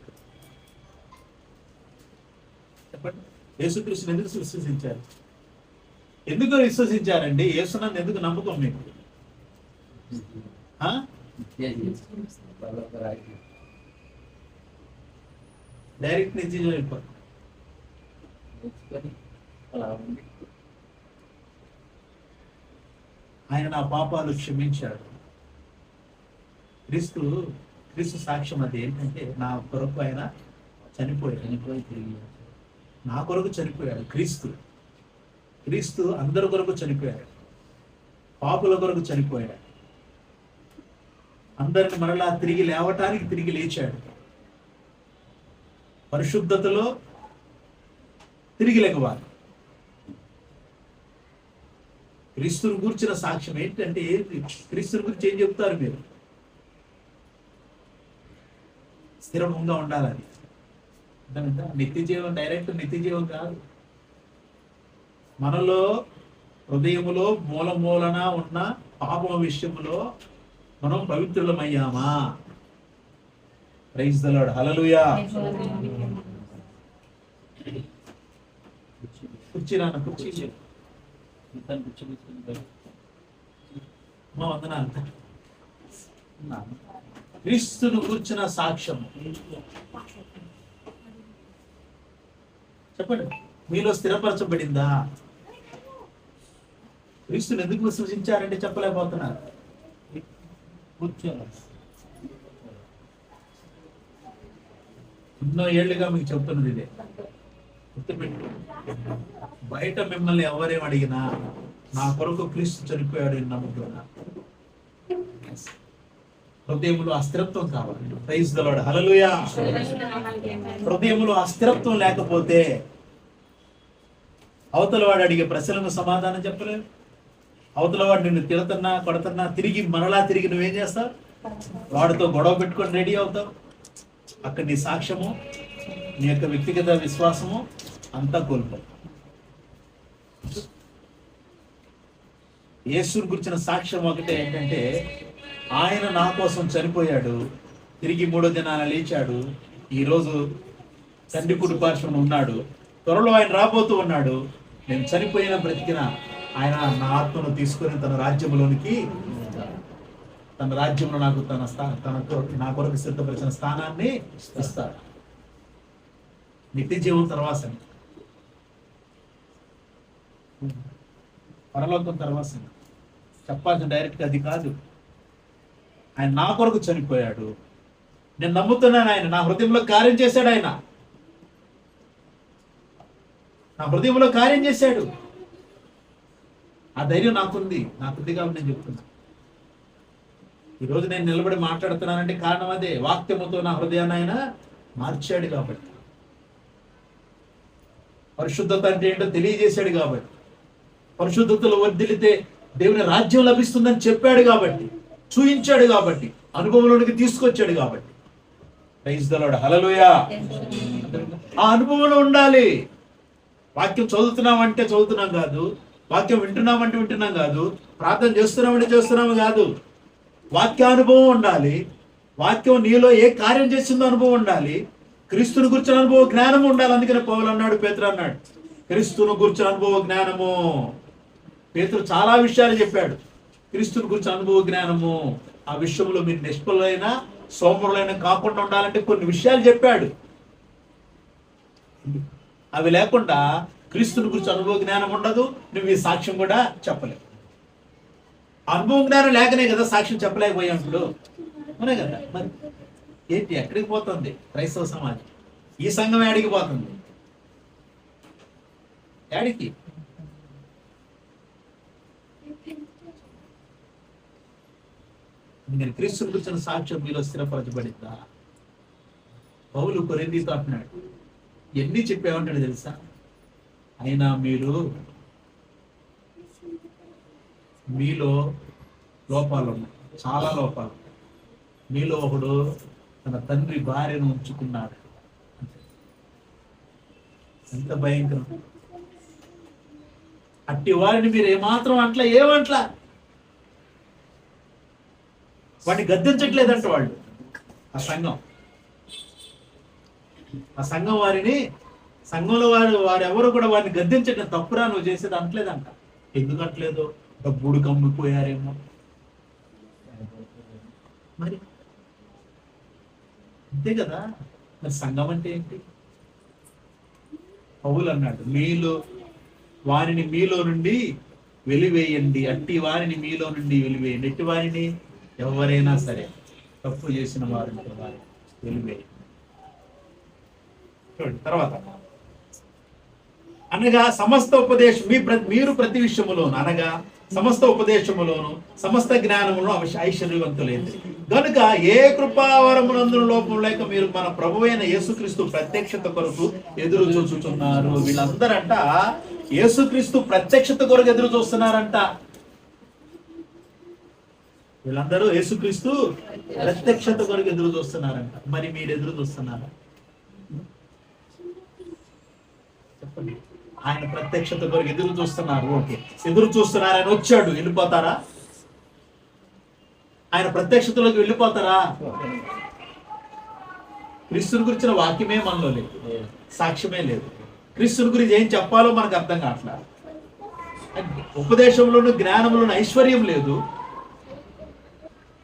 చెప్పండి, యేసుక్రీస్తుని ఎందుకు విశ్వసించారు? ఎందుకు విశ్వసించారండి? యేసునందు ఎందుకు నమ్మకం మీకు? డైరెక్ట్ నిజం అయిపోతుంది. ఆయన నా పాపాలు క్షమించాడు. క్రీస్తు సాక్ష్యం అది ఏంటంటే, నా కొరకు ఆయన చనిపోయాడు, నా కొరకు చనిపోయాడు. క్రీస్తు అందరి కొరకు చనిపోయాడు, పాపుల కొరకు చనిపోయాడు, అందరిని మరలా తిరిగి లేవటానికి తిరిగి లేచాడు, పరిశుద్ధతలో తిరిగి లెగవాలి. క్రీస్తుని గురించిన సాక్ష్యం ఏంటంటే ఏంటి? క్రీస్తుని గురించి ఏం చెప్తారు మీరు? స్థిరంగా ఉండాలని. నిత్య జీవం, డైరెక్ట్ నిత్య జీవం కాదు. మనలో హృదయములో మూలన ఉన్న పాపం విషయంలో మనం పవిత్రులమయ్యామా? ప్రైజ్ ది లార్డ్, హల్లెలూయా. కుర్చీ మా వందనాలు. క్రీస్తును కూర్చున్న సాక్ష్యం చెప్పండి, మీలో స్థిరపరచబడిందా? క్రీస్తుని ఎందుకు విశ్వసించారంటే చెప్పలేకపోతున్నారు. ఎన్నో ఏళ్ళుగా మీకు చెప్తున్నది ఇదే. బయట మిమ్మల్ని ఎవరేం అడిగినా నా కొరకు క్రీస్తు చనిపోయాడు అని నమ్ముతున్నా. హృదయంలో అస్థిరత్వం కావాలి. ప్రైజ్ ది లార్డ్, హల్లెలూయా. హృదయంలో అస్థిరత్వం లేకపోతే అవతల వాడు అడిగే ప్రశ్నలకు సమాధానం చెప్పలేవు. అవతల వాడు నిన్ను తిడుతున్నా కొడుతున్నా తిరిగి నువ్వేం చేస్తావు? వాడితో గొడవ పెట్టుకొని రెడీ అవుతావు. అక్కడ నీ సాక్ష్యము, నీ యొక్క వ్యక్తిగత విశ్వాసము అంతా కోల్పోయి. యేసుని గురించిన సాక్ష్యం ఒకటే ఏంటంటే, ఆయన నా కోసం చనిపోయాడు, తిరిగి 3వ దినాన లేచాడు, ఈరోజు తండ్రి కుడి పార్శ్వన ఉన్నాడు, త్వరలో ఆయన రాబోతూ ఉన్నాడు. నేను చనిపోయిన బ్రతికిన ఆయన నా ఆత్మను తీసుకొని తన రాజ్యంలోనికి, తన రాజ్యంలో నాకు నా కొరకు సిద్ధపరిచిన స్థానాన్ని ఇస్తాడు. నిత్య జీవం తర్వాత, పరలోకం తర్వాత చెప్పాల్సిన డైరెక్ట్గా అది కాదు. ఆయన నా కొరకు చనిపోయాడు, నేను నమ్ముతున్నాను. ఆయన నా హృదయంలో కార్యం చేశాడు. ఆయన నా హృదయంలో కార్యం చేశాడు. ఆ ధైర్యం నాకుంది కాబట్టి నేను చెప్తున్నా. ఈరోజు నేను నిలబడి మాట్లాడుతున్నానంటే కారణం అదే. వాక్యముతో నా హృదయాన్ని ఆయన మార్చాడు కాబట్టి, పరిశుద్ధత అంటే ఏంటో తెలియజేశాడు కాబట్టి, పరిశుద్ధతలో వర్ధిల్లితే దేవుని రాజ్యం లభిస్తుందని చెప్పాడు కాబట్టి, చూయించాడు కాబట్టి, అనుభవంలోనికి తీసుకొచ్చాడు కాబట్టి. ప్రైజ్ ది లార్డ్, హల్లెలూయా. ఆ అనుభవంలో ఉండాలి. వాక్యం చదువుతున్నామంటే చదువుతున్నాం కాదు, వాక్యం వింటున్నామంటే వింటున్నాం కాదు, ప్రార్థన చేస్తున్నామంటే చేస్తున్నాము కాదు. వాక్యానుభవం ఉండాలి. వాక్యం నీలో ఏ కార్యం చేసిందో అనుభవం ఉండాలి. క్రీస్తుని గురించిన అనుభవ జ్ఞానము ఉండాలి. అందుకనే పౌలు అన్నాడు, పేతురు అన్నాడు, క్రీస్తును గురించిన అనుభవ జ్ఞానము. పేతురు చాలా విషయాలు చెప్పాడు. క్రీస్తుని గురించి అనుభవ జ్ఞానము, ఆ విషయంలో మీరు నిష్ఫలైన సోమరులైన కాకుండా ఉండాలంటే కొన్ని విషయాలు చెప్పాడు. అవి లేకుండా క్రీస్తుని గురించి అనుభవ జ్ఞానం ఉండదు, నువ్వు ఈ సాక్ష్యం కూడా చెప్పలేవు. అనుభవ జ్ఞానం లేకనే కదా సాక్ష్యం చెప్పలేకపోయాం ఇప్పుడు, అవునే కదా. మరి ఏంటి, ఎక్కడికి పోతుంది క్రైస్తవ సమాజం? ఈ సంఘం ఏడికి పోతుంది? ఏడికి? నేను క్రీస్తుని గురించిన సాక్ష్యం మీలో స్థిరపరచబడిందా? పౌలు కొరింథీతో అంటున్నాడు, ఎన్ని చెప్పేమంటాడు తెలుసా? అయినా మీలో లోపాలు ఉన్నాయి, చాలా లోపాలు. మీలో ఒకడు తన తండ్రి భార్యను ఉంచుకున్నాడు. ఎంత భయంకరం! అట్టి వారిని మీరు ఏమాత్రం ఏమంట్లా వాడిని గద్దించట్లేదంట వాళ్ళు. ఆ సంఘం వారిని, సంఘంలో వారెవరు కూడా వారిని గద్దించట్లేదు. తప్పురా నువ్వు చేసేది అంటలేదంట. ఎందుకు అంటలేదు? డబ్బుడు కమ్మిపోయారేమో. మరి అంతే కదా. మరి సంఘం అంటే ఏంటి? పౌలు అన్నాడు, వారిని మీలో నుండి వెలివేయండి, అట్టి వారిని మీలో నుండి వెలివేయండి. ఎట్టి వారిని? ఎవరైనా సరే తప్పు చేసిన వారిని వెలివేయండి. చూడండి తర్వాత, అనగా సమస్త ఉపదేశం మీరు ప్రతి విషయములోను, అనగా సమస్త ఉపదేశములోను సమస్త జ్ఞానములను ఐశ్వర్యవంతులైంది గనుక ఏ కృపావరమునందున లోపం లేక మీరు మన ప్రభువైన యేసుక్రీస్తు ప్రత్యక్షత కొరకు ఎదురు చూస్తున్నారు. వీళ్ళందరంట యేసుక్రీస్తు ప్రత్యక్షత కొరకు ఎదురు చూస్తున్నారంట. వీళ్ళందరూ యేసుక్రీస్తు ప్రత్యక్షత కొరకు ఎదురు చూస్తున్నారంట. మరి మీరు ఎదురు చూస్తున్నారా? చెప్పండి. ఆయన ప్రత్యక్షత కొరకు ఎదురు చూస్తున్నారు. ఓకే, ఎదురు చూస్తున్నారు. ఆయన వచ్చాడు, వెళ్ళిపోతారా? ఆయన ప్రత్యక్షతలోకి వెళ్ళిపోతారా? క్రీస్తుని గురించిన వాక్యమే మనలో లేదు, సాక్ష్యమే లేదు. క్రీస్తుని గురించి ఏం చెప్పాలో మనకు అర్థం కావట్లా. ఉపదేశంలోను జ్ఞానంలోను ఐశ్వర్యం లేదు.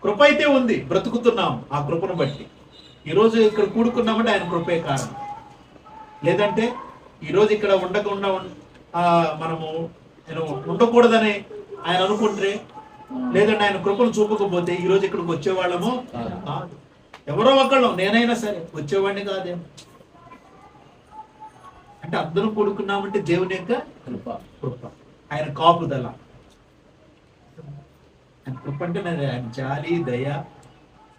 కృప అయితే ఉంది, బ్రతుకుతున్నాం ఆ కృపను బట్టి. ఈరోజు ఇక్కడ కూడుకున్నామంటే ఆయన కృపే కారణం. లేదంటే ఈరోజు ఇక్కడ ఉండకుండా మనము ఉండకూడదని ఆయన అనుకుంటే, లేదంటే ఆయన కృపను చూపకపోతే ఈరోజు ఇక్కడికి వచ్చేవాళ్ళము కాదు. ఎవరో ఒకళ్ళం, నేనైనా సరే వచ్చేవాడిని కాదేమో. అంటే అందరూ కూడుకున్నామంటే దేవుని యొక్క కృప, ఆయన కాపుదల. ఆయన కృప అంటే ఆయన జాలి దయ,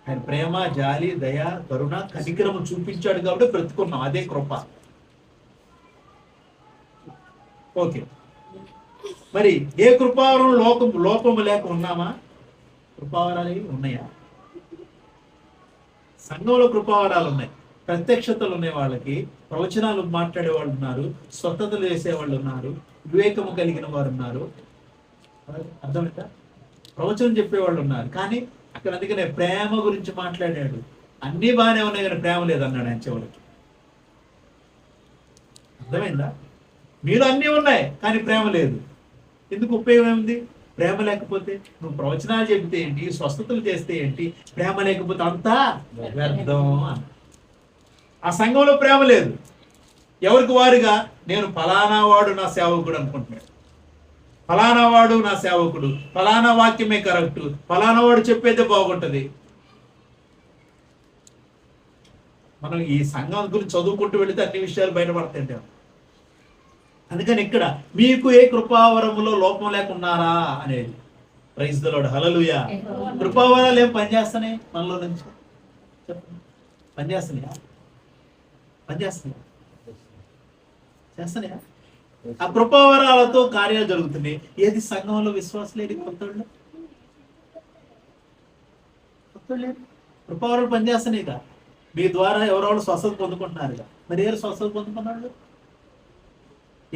ఆయన ప్రేమ జాలి దయ కరుణ కనికరము చూపించాడు కాబట్టి బ్రతుకున్నాం. అదే కృప. ఓకే, మరి ఏ కృపావరం లోపము లేక ఉన్నామా? కృపావరాలు ఉన్నాయా? సంఘంలో కృపావరాలు ఉన్నాయి, ప్రత్యక్షతలు ఉన్నాయి. వాళ్ళకి ప్రవచనాలు మాట్లాడే వాళ్ళు ఉన్నారు, స్వస్థతలు చేసేవాళ్ళు ఉన్నారు, వివేకము కలిగిన వారు ఉన్నారు. అర్థమైందా? ప్రవచనం చెప్పేవాళ్ళు ఉన్నారు. కానీ అక్కడ అందుకనే ప్రేమ గురించి మాట్లాడాడు. అన్నీ బాగానే ఉన్నాయి కానీ ప్రేమ లేదన్నాడు ఆయన చివరికి. అర్థమైందా? మీరు అన్నీ ఉన్నాయి కానీ ప్రేమ లేదు. ఎందుకు? ఉపయోగం ఏముంది? ప్రేమ లేకపోతే నువ్వు ప్రవచనాలు చెబితే ఏంటి, స్వస్థతలు చేస్తే ఏంటి? ప్రేమ లేకపోతే అంతా వ్యర్థం. ఆ సంఘంలో ప్రేమ లేదు. ఎవరికి వారుగా నేను ఫలానా వాడు నా సేవకుడు అనుకుంటున్నాడు. ఫలానా వాడు నా సేవకుడు, ఫలానా వాక్యమే కరెక్ట్, ఫలానా వాడు చెప్పేదే బాగుంటది. మనం ఈ సంఘం గురించి చదువుకుంటూ వెళితే అన్ని విషయాలు బయటపడతాయి. అందుకని ఇక్కడ మీకు ఏ కృపావరములో లోపం లేకున్నారా అనేది. ప్రైజ్ ది లార్డ్, హల్లెలూయా. కృపావరాలు ఏం పనిచేస్తున్నాయి మనలో నుంచి? చెప్పండి, పనిచేస్తున్నాయా? చేస్తున్నాయా? ఆ కృపావరాలతో కార్యాలు జరుగుతున్నాయి. ఏది? సంఘంలో విశ్వాసం లేని కొత్తళ్ళు కృపావరాలు పనిచేస్తున్నాయిగా. మీ ద్వారా ఎవరెవరు స్వస్థత పొందుకుంటున్నారుగా. మరి ఎవరు స్వస్థత పొందుకున్నాడు?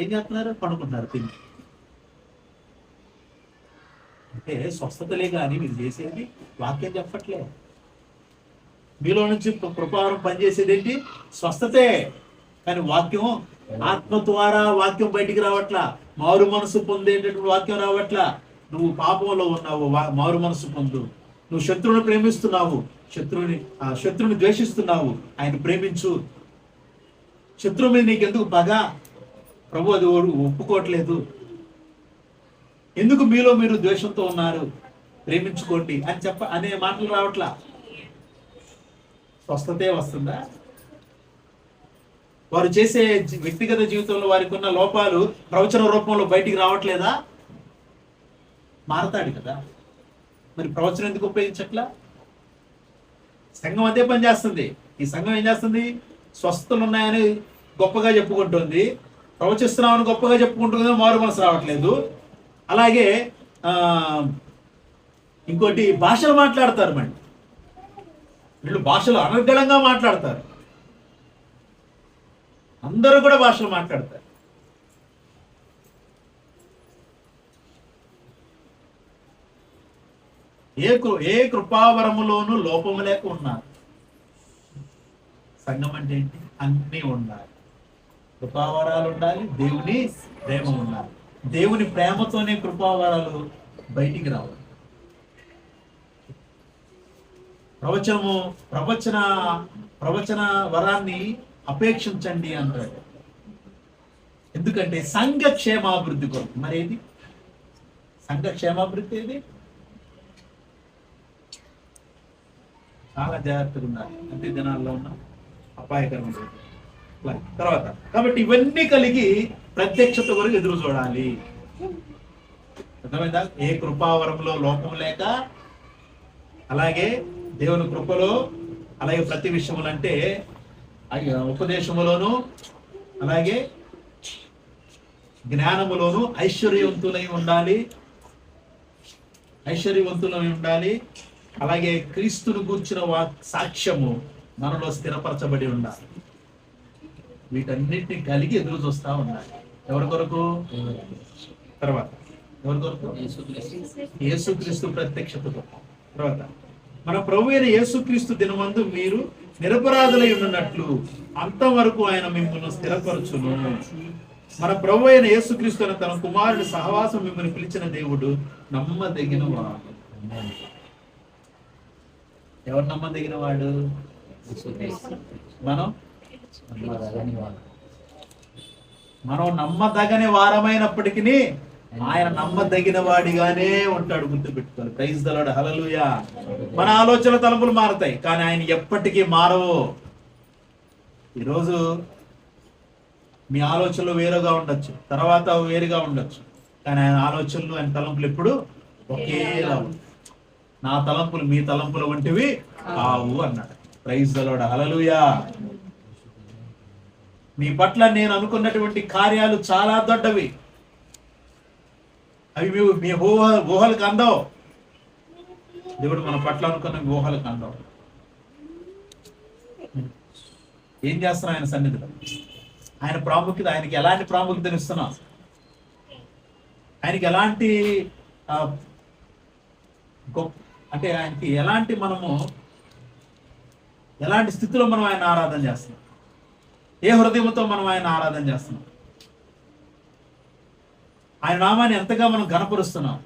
ఏం చేస్తున్నారు? పడుకుంటున్నారు తిని. అంటే స్వస్థతలే కానీ మీరు చేసేది వాక్యం చెప్పట్లే. మీలో నుంచి కృపావరం పనిచేసేది ఏంటి? స్వస్థతే. కానీ వాక్యం, ఆత్మ ద్వారా వాక్యం బయటికి రావట్లా. మారు మనసు పొందేటటువంటి వాక్యం రావట్లా. నువ్వు పాపంలో ఉన్నావు, మారు మనసు పొందు. నువ్వు శత్రువుని ప్రేమిస్తున్నావు, శత్రువుని ద్వేషిస్తున్నావు, ఆయన ప్రేమించు. శత్రువు మీద నీకెందుకు పగ? ప్రభు అది ఒప్పుకోవట్లేదు. ఎందుకు మీలో మీరు ద్వేషంతో ఉన్నారు? ప్రేమించుకోండి అని అనే మాటలు రావట్లా. స్వస్థతే వస్తుందా? వారు చేసే వ్యక్తిగత జీవితంలో వారికి ఉన్న లోపాలు ప్రవచన రూపంలో బయటికి రావట్లేదా? మారతాడు కదా. మరి ప్రవచనం ఎందుకు ఉపయోగించట్లా? సంఘం అదే పని చేస్తుంది. ఈ సంఘం ఏం చేస్తుంది? స్వస్థతలు ఉన్నాయని గొప్పగా చెప్పుకుంటుంది, ప్రవచిస్తున్నామని గొప్పగా చెప్పుకుంటుంది, మారు మనసు రావట్లేదు. అలాగే ఇంకోటి, భాషలు మాట్లాడతారు. మళ్ళీ వీళ్ళు భాషలు అనర్గళంగా మాట్లాడతారు. అందరూ కూడా భాషలు మాట్లాడతారు. ఏ కృపావరములోనూ లోపము లేక ఉన్నారు. సంఘం అంటే ఏంటి? అన్నీ ఉండాలి. కృపావరాలు ఉండాలి, దేవుని ప్రేమ ఉండాలి. దేవుని ప్రేమతోనే కృపావరాలు బయటికి రావాలి. ప్రవచన వరాన్ని అపేక్షించండి అంటాడు. ఎందుకంటే సంఘ క్షేమాభివృద్ధి కొరకు. మరి ఏది సంఘ క్షేమాభివృద్ధి? ఏది? చాలా జాగ్రత్తగా ఉండాలి. అన్ని దినాల్లో ఉన్న అపాయకరమైన తర్వాత. కాబట్టి ఇవన్నీ కలిగి ప్రత్యక్షత కొరకు ఎదురు చూడాలి. అర్థమైందా? ఏ కృపావరంలో లోపం లేక, అలాగే దేవుని కృపలో, అలాగే ప్రతి విషయములు అంటే ఉపదేశములోను, అలాగే జ్ఞానములోను ఐశ్వర్యవంతులై ఉండాలి. అలాగే క్రీస్తును గూర్చిన సాక్ష్యము మనలో స్థిరపరచబడి ఉండాలి. వీటన్నిటిని కలిగి ఎదురు చూస్తా ఉండాలి. ఎవరి కొరకు? తర్వాత ఎవరి కొరకు? యేసుక్రీస్తు ప్రత్యక్షతతో. తర్వాత మన ప్రభు అయిన యేసుక్రీస్తు దినమందు మీరు నిరపరాధులై ఉన్నట్లు అంతవరకు ఆయన మిమ్మల్ని స్థిరపరచును. మన ప్రభు అయిన యేసుక్రీస్తు అనే తన కుమారుడి సహవాసం మిమ్మల్ని పిలిచిన దేవుడు నమ్మదగిన వాడు. ఎవరు నమ్మదగిన వాడు? మనం నమ్మదగని వారమైనప్పటికీ ఆయన నమ్మదగిన వాడిగానే ఉంటాడు. గుర్తుపెట్టుకోవాలి. Praise the Lord. హల్లెలూయా. మన ఆలోచన తలంపులు మారుతాయి, కానీ ఆయన ఎప్పటికీ మారవు. ఈరోజు మీ ఆలోచనలు వేరుగా ఉండొచ్చు, తర్వాత వేరుగా ఉండొచ్చు, కానీ ఆయన ఆలోచనలు, ఆయన తలంపులు ఎప్పుడు ఒకేలా ఉంటాయి. నా తలంపులు మీ తలంపుల వంటివి కావు అన్నాడు. Praise the Lord. హల్లెలూయా. మీ పట్ల నేను అనుకున్నటువంటి కార్యాలు చాలా దొడ్డవి. అవి మీ ఊహలకు అందవు. దేవుడు మన పట్ల అనుకున్న ఊహలకు అందవు. ఏం చేస్తున్నాం ఆయన సన్నిధిలో? ఆయన ప్రాముఖ్యత, ఆయనకి ఎలాంటి ప్రాముఖ్యతను ఇస్తున్నాం? ఆయనకి ఎలాంటి అంటే ఆయనకి ఎలాంటి స్థితిలో మనం ఆయన ఆరాధన చేస్తున్నాం? ఏ హృదయంతో మనం ఆయన ఆరాధన చేస్తున్నాం? ఆయన నామాన్ని ఎంతగా మనం ఘనపరుస్తున్నాం?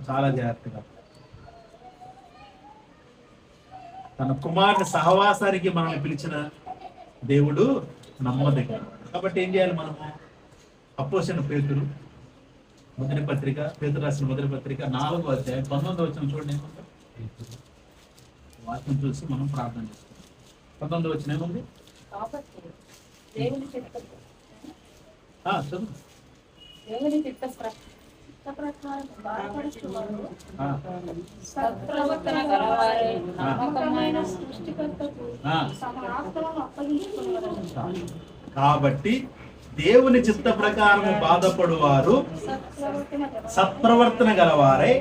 చాలా జాగ్రత్తగా తన కుమారుని సహవాసానికి మనల్ని పిలిచిన దేవుడు నమ్మదగిన. కాబట్టి ఏం చేయాలి మనము? అపోస్తలుడైన పేతురు మొదటి పత్రిక, పేతురు రాసిన మొదటి పత్రిక 4వ అధ్యాయం 19వ వచనం చూడండి. వాక్యం చూసి మనం ప్రార్థన చేస్తాం. 19వ వచనం ఏముంది? కాబట్టి దేవుని చిత్త ప్రకారము బాధపడువారు సత్ప్రవర్తన గలవారై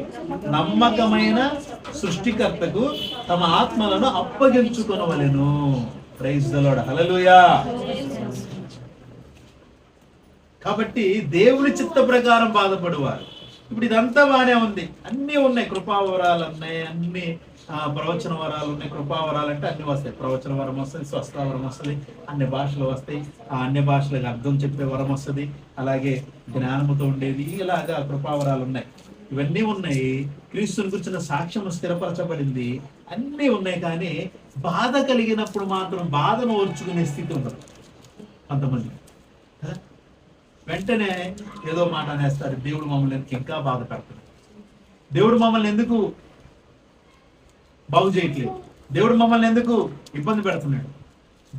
నమ్మకమైన సృష్టికర్తకు తమ ఆత్మలను అప్పగించుకొనవలెను. Praise the Lord. హల్లెలూయా. కాబట్టి దేవుని చిత్త ప్రకారం బాధపడువారు. ఇప్పుడు ఇదంతా బాగానే ఉంది, అన్నీ ఉన్నాయి, కృపావరాలు ఉన్నాయి, అన్ని ప్రవచన వరాలు ఉన్నాయి, కృపా వరాలు అంటే అన్ని వస్తాయి. ప్రవచన వరం వస్తుంది, స్వస్థ వరం వస్తుంది, అన్ని భాషలు వస్తాయి, ఆ అన్ని భాషలకు అర్థం చెప్పే వరం వస్తుంది, అలాగే జ్ఞానముతో ఉండేది, ఇలాగా కృపావరాలు ఉన్నాయి. ఇవన్నీ ఉన్నాయి. క్రీస్తుని గురించిన సాక్ష్యం స్థిరపరచబడింది, అన్నీ ఉన్నాయి. కానీ బాధ కలిగినప్పుడు మాత్రం బాధను ఓర్చుకునే స్థితి ఉండదు కొంతమంది. వెంటనే ఏదో మాట అనేస్తారు, దేవుడు మమ్మల్ని ఇంకా బాధ పెడతాడు, దేవుడు మమ్మల్ని ఎందుకు బాగు చేయట్లేదు, దేవుడు మమ్మల్ని ఎందుకు ఇబ్బంది పెడుతున్నాడు.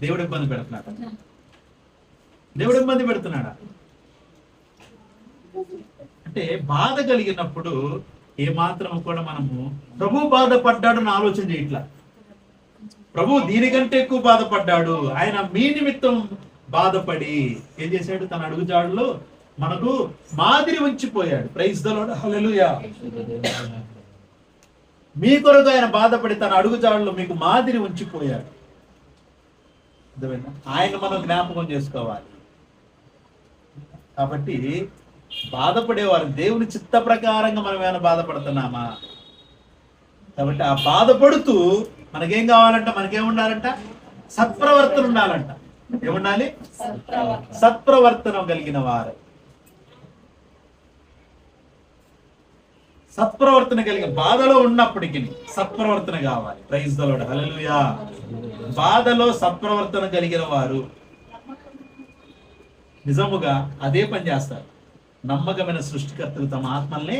దేవుడు ఇబ్బంది పెడుతున్నాడు, దేవుడు ఇబ్బంది పెడుతున్నాడా అంటే బాధ కలిగినప్పుడు ఏమాత్రం కూడా మనము ప్రభు బాధపడ్డాడని ఆలోచన చేయట్లా. ప్రభు దీనికంటే ఎక్కువ బాధపడ్డాడు, ఆయన మీ నిమిత్తం బాధపడి ఏం చేశాడు, తన అడుగుజాడులో మనకు మాదిరి ఉంచిపోయాడు. Praise the Lord, hallelujah. మీ కొరకు ఆయన బాధపడి తన అడుగుజాడులో మీకు మాదిరి ఉంచిపోయాడు. ఆయన మనం జ్ఞాపకం చేసుకోవాలి. కాబట్టి బాధపడేవారు దేవుని చిత్త ప్రకారంగా మనం ఏమైనా బాధపడుతున్నామా? కాబట్టి ఆ బాధపడుతూ మనకేం కావాలంట, మనకేం ఉండాలంట, సత్ప్రవర్తన ఉండాలంట. ఏముండాలి? సత్ప్రవర్తన కలిగిన వారు, సత్ప్రవర్తన కలిగిన, బాధలో ఉన్నప్పటికీ సత్ప్రవర్తన కావాలి. ప్రైజ్ ది లార్డ్, హల్లెలూయా. బాధలో సత్ప్రవర్తన కలిగిన వారు నిజముగా అదే పని చేస్తారు. నమ్మకమైన సృష్టికర్తలు తమ ఆత్మల్ని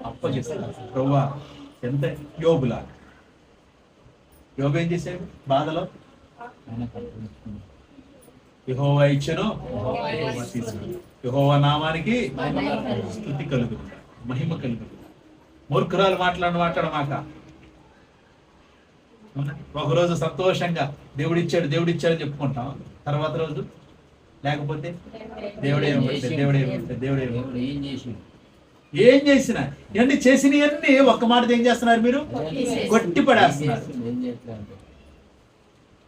అప్పగిస్తారు. ప్రభువా, ఎంత యోబులా, యోబు ఏం చేశాడు బాధలో? యెహోవా ఇచ్చెను, యెహోవా తీసుకును, యెహోవా నామానికి స్తుతి కలుగును, మహిమ కలుగును. మూర్ఖురాలు మాట్లాడమాక. ఒకరోజు సంతోషంగా దేవుడిచ్చాడు అని చెప్పుకుంటాం, తర్వాత రోజు లేకపోతే ఏం చేసినా ఇవన్నీ చేసినవన్నీ ఒక్క మాట ఏం చేస్తున్నారు, మీరు కొట్టి పడేస్తున్నారు.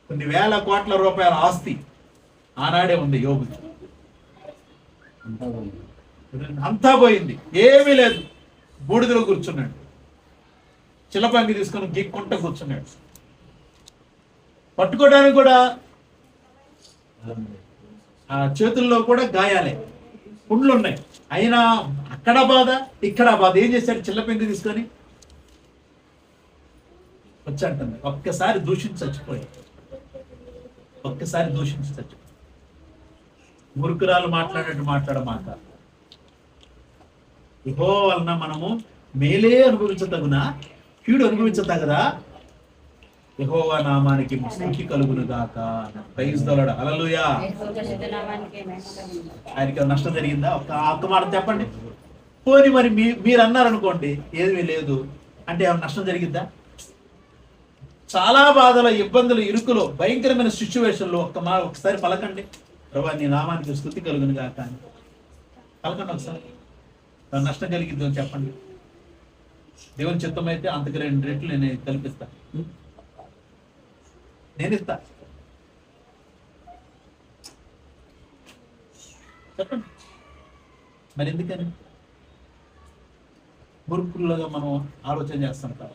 కొన్ని వేల కోట్ల రూపాయల ఆస్తి ఆనాడే ఉంది యోబుకి, అంతా పోయింది, ఏమీ లేదు. బూడిదలో కూర్చున్నాడు, చిల్లపంగి తీసుకొని గీక్కుంటూ కూర్చున్నాడు. పట్టుకోవడానికి కూడా ఆ చేతుల్లో కూడా గాయాలే, పుండ్లు ఉన్నాయి. అయినా అక్కడ బాధ ఇక్కడ బాధ. ఏం చేశాడు? చిల్లపెంకి తీసుకొని వచ్చంటుంది. ఒక్కసారి దూషించి చచ్చిపోయాడు, ఒక్కసారి దూషించి చచ్చిపోయాడు. మురుకురాలు మాట్లాడమాట. యెహోవా వలన మనము మేలే అనుభవించతగునా, కీడు అనుభవించతగదా? యెహోవా నామానికి స్తుతి కలుగును గాక. ప్రైజ్ ది లార్డ్, హల్లెలూయా. ఆయనకి నష్టం జరిగిందా? ఒక్క మాట చెప్పండి. పోనీ మరి మీరు అన్నారనుకోండి ఏమీ లేదు అంటే ఏమైనా నష్టం జరిగిద్దా? చాలా బాధలు, ఇబ్బందులు, ఇరుకులో, భయంకరమైన సిచ్యువేషన్లో ఒకసారి పలకండి, ప్రభువా నీ నామానికి స్తుతి కలుగును గాక అని పలకండి. ఒకసారి నష్టం కలిగిద్దు అని చెప్పండి. దేవుని చిత్తం అయితే అంతకు 2 రెట్లు నేను కల్పిస్తా, నేను ఇస్తా. చెప్పండి. మరి ఎందుకని మురుకులుగా మనం ఆలోచన చేస్తుంటాం?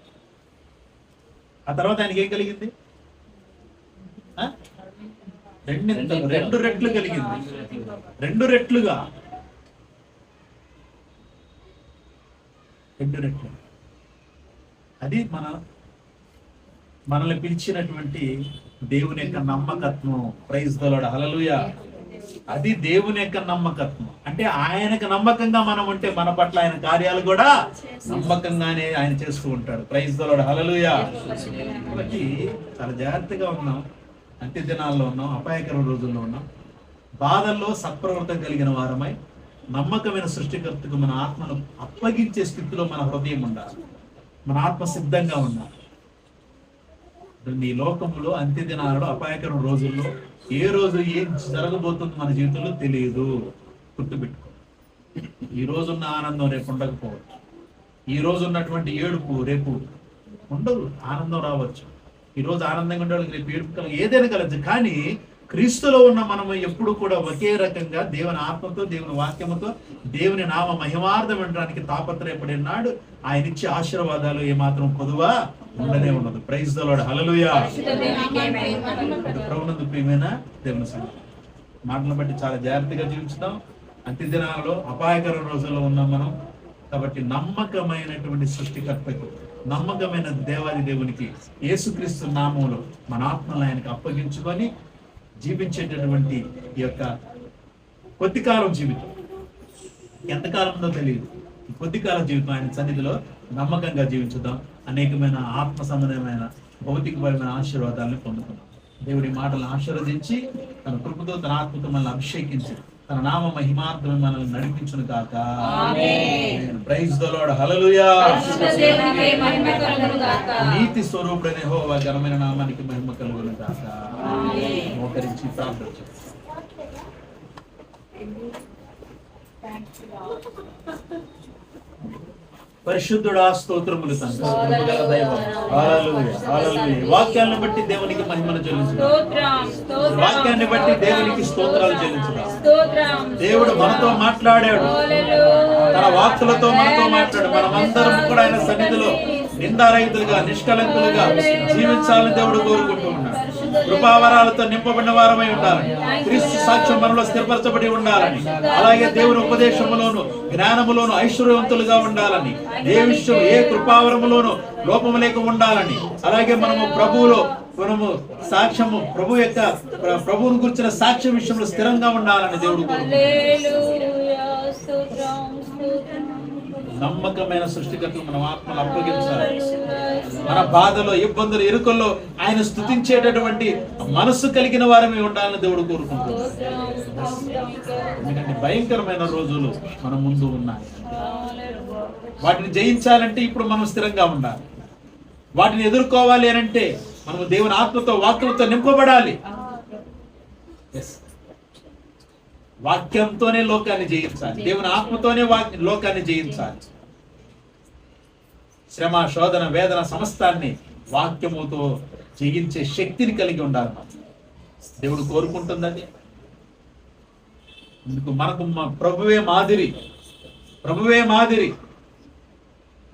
ఆ తర్వాత ఆయనకి ఏం కలిగింది? 2 రెట్లు కలిగింది, 2 రెట్లుగా, 2 రెట్లు. అది మనల్ని పిలిచినటువంటి దేవుని యొక్క నమ్మకత్వం. ప్రైజ్ ది లార్డ్, హల్లెలూయా. అది దేవుని యొక్క నమ్మకత్వం. అంటే ఆయనకు నమ్మకంగా మనం ఉంటే మన పట్ల ఆయన కార్యాలు కూడా నమ్మకంగానే ఆయన చేస్తూ ఉంటాడు. Praise the Lord, hallelujah. కాబట్టి చాలా జాగ్రత్తగా ఉన్నాం, అంత్య దినాల్లో ఉన్నాం, అపాయకర రోజుల్లో ఉన్నాం. బాధల్లో సత్ప్రవర్తన కలిగిన వారమై నమ్మకమైన సృష్టికర్తకు మన ఆత్మను అప్పగించే స్థితిలో మన హృదయం ఉండాలి, మన ఆత్మ సిద్ధంగా ఉండాలి. ఈ లోకంలో అంత్య దినాలలో, అపాయకర రోజుల్లో ఏ రోజు ఏం జరగబోతుందో మన జీవితంలో తెలియదు. గుర్తుపెట్టుకో, ఈ రోజున్న ఆనందం రేపు ఉండకపోవచ్చు, ఈ రోజు ఉన్నటువంటి ఏడుపు రేపు ఉండదు. ఆనందం రావచ్చు, ఈ రోజు ఆనందంగా ఉండే వాళ్ళకి రేపు ఏడుపు ఏదైనా కలవచ్చు. కానీ క్రీస్తులో ఉన్న మనము ఎప్పుడు కూడా ఒకే రకంగా దేవుని ఆత్మతో, దేవుని వాక్యముతో, దేవుని నామ మహిమార్థం వినడానికి తాపత్రయపడి ఉన్నాడు. ఆయన ఇచ్చే ఆశీర్వాదాలు ఏమాత్రం పొదువా ఉండనే ఉండదు. ప్రైజ్ ది లార్డ్, హల్లెలూయా. ప్రభునందు ప్రియమైన దేవుని సంగతి, మాటలను బట్టి చాలా జాగ్రత్తగా జీవించుదాం. అంత్య దినాలలో అపాయకర రోజుల్లో ఉన్నాం మనం. కాబట్టి నమ్మకమైనటువంటి సృష్టికర్తకు, నమ్మకమైన దేవాది దేవునికి, యేసుక్రీస్తు నామంలో మన ఆత్మలను ఆయనకు అప్పగించుకొని జీవించేటటువంటి ఈ యొక్క కొద్ది కాలం జీవితం, ఎంతకాలం ఉందో తెలియదు, ఈ కొద్ది కాలం జీవితం ఆయన సన్నిధిలో నమ్మకంగా జీవించుదాం. అనేకమైన ఆత్మ సంబంధమైన భౌతికపరమైన ఆశీర్వాదాలను పొందుకుందాం. దేవుడి మాటలను ఆశీర్వదించి తన కృపతో, తన ఆత్మతో మనల్ని అభిషేకించి తన నామ మహిమార్థం మనల్ని నడిపించును గాక. ప్రైజ్ ది లార్డ్, హల్లెలూయా. నీతి స్వరూపుడైన యెహోవా ఘనమైన నామానికి మహిమ కలుగును గాక. మోకరించి ప్రార్థన చేద్దాం. పరిశుద్ధుడా, స్తోత్రములు తండ్రి, కృపగల దైవం. హల్లెలూయా, హల్లెలూయా. వాక్యాలను బట్టి దేవునికి మహిమను చెల్లించుదాం. వాక్యాన్ని బట్టి దేవునికి స్తోత్రాలు చెల్లించుదాం. దేవుడు మనతో మాట్లాడాడు, తన వాక్కులతో మనతో మాట్లాడు. మనమందరం కూడా ఆయన సన్నిధిలో నిందారహితులుగా, నిష్కలంకులుగా జీవించాలని దేవుడు కోరుకుంటూ ఉన్నాడు. కృపావరాలతో నింపబడిన వారమై ఉండాలని, క్రీస్తు సాక్ష్యం మనలో స్థిరపరచబడి ఉండాలని, అలాగే దేవుని ఉపదేశములోను, జ్ఞానములోను ఐశ్వర్యవంతులుగా ఉండాలని, ఏ విషయం, ఏ కృపావరములోను లోపము లేక ఉండాలని, అలాగే మనము ప్రభువులో సాక్ష్యము, ప్రభువును గురించిన సాక్ష్య విషయంలో స్థిరంగా ఉండాలని దేవుడు నమ్మకమైన సృష్టికర్తలు మన ఆత్మలు అప్పగించాలి. మన బాధలో, ఇబ్బందులు, ఇరుకుల్లో ఆయన స్తుతించేటటువంటి మనస్సు కలిగిన వారమే ఉండాలని దేవుడు కోరుకుంటున్నాడు. ఎందుకంటే భయంకరమైన రోజులు మన ముందు ఉన్నాయి. వాటిని జయించాలంటే ఇప్పుడు మనం స్థిరంగా ఉండాలి. వాటిని ఎదుర్కోవాలి అని అంటే మనము దేవుని ఆత్మతో, వాక్యంతో నింపబడాలి. వాక్యంతోనే లోకాన్ని జయించాలి. దేవుని ఆత్మతోనే లోకాన్ని జయించాలి. శ్రమ, శోధన, వేదన సమస్తాన్ని వాక్యముతో జయించే శక్తిని కలిగి ఉండాలి. దేవుడు కోరుకుంటుందని అందుకు మనకు ప్రభువే మాదిరి, ప్రభువే మాదిరి,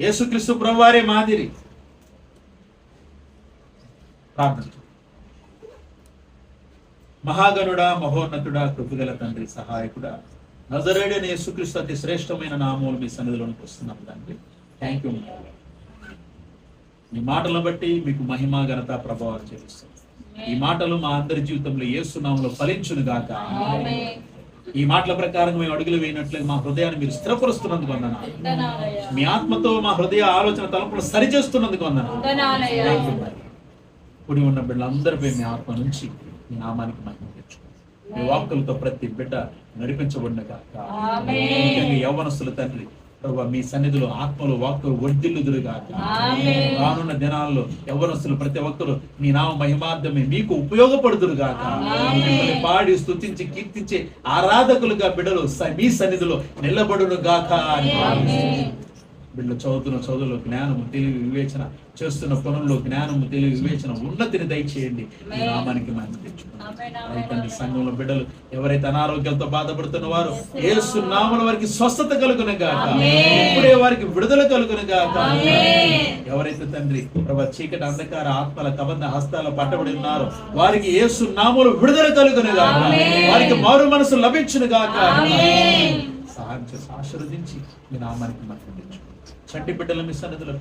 యేసుక్రీస్తు ప్రభువారే మాదిరి. ప్రార్థన. మహాగణుడా, మహోన్నతుడా, కృపగల తండ్రి, సహాయకుడా, నజరేయుడైన యేసుక్రీస్తు అతి శ్రేష్టమైన నామములు మీ సన్నిధిలోనికి వస్తున్నాం తండ్రి. Thank you. మీ మాటలను బట్టి మీకు మహిమ, ఘనత, ప్రభావాలు చెల్లిస్తాం. ఈ మాటలు మా అందరి జీవితంలో యేసు నామములో ఫలించును గాక. ఈ మాటల ప్రకారం మేము అడుగులు వేయనట్లుగా మా హృదయాన్ని మీరు స్థిరపరుస్తున్నందుకు వందనాలు. మీ ఆత్మతో మా హృదయ ఆలోచన తలంపులు సరిచేస్తున్నందుకు వందనాలు. కుడి ఉన్న బిడ్డలందరిపై మీ ఆత్మ నుంచి మీ నామానికి మహిమ తెచ్చుకోండి. మీ వాక్కులతో ప్రతి బిడ్డ నడిపించబడిన గాక. యవ్వనస్తుల తండ్రి ప్రభువా, మీ సన్నిధిలో ఆత్మలో వాక్కులు వర్ధిల్లుదురు గాక. రానున్న దినాల్లో యవ్వనస్తులు ప్రతి ఒక్కరు మీ నామ మహిమార్థమే మీకు ఉపయోగపడుదురు గాక. మిమ్మల్ని పాడి స్తుతించి కీర్తించే ఆరాధకులుగా బిడ్డలు మీ సన్నిధిలో నిలబడును గాక. బిడ్డలు చదువుతున్న చదువులో జ్ఞానము, తెలివి, వివేచన, చేస్తున్న పనుల్లో జ్ఞానము, తెలివి, వివేచన, ఉన్నతిని దయచేయండి. ఈ నామానికి మహిమ తెచ్చుకోండి. సంఘంలో బిడ్డలు ఎవరైతే అనారోగ్యాలతో బాధపడుతున్న వారు యేసు నామమున వారికి స్వస్థత కలుగును గాక. ఇప్పుడే వారికి విడుదల కలుగును గాక. ఎవరైతే తండ్రి ప్రభు చీకటి, అంధకార ఆత్మల కబంధ హస్తాల పట్టబడి ఉన్నారో వారికి యేసు నామములో విడుదల కలుగును గాక. వారికి మారు మనసు లభించును గాక. సహాయం చేసి ఆశీర్వదించి మీ నామానికి మహిమ తెచ్చుకోండి. చంటి బిడ్డల మీ సన్నిధిలో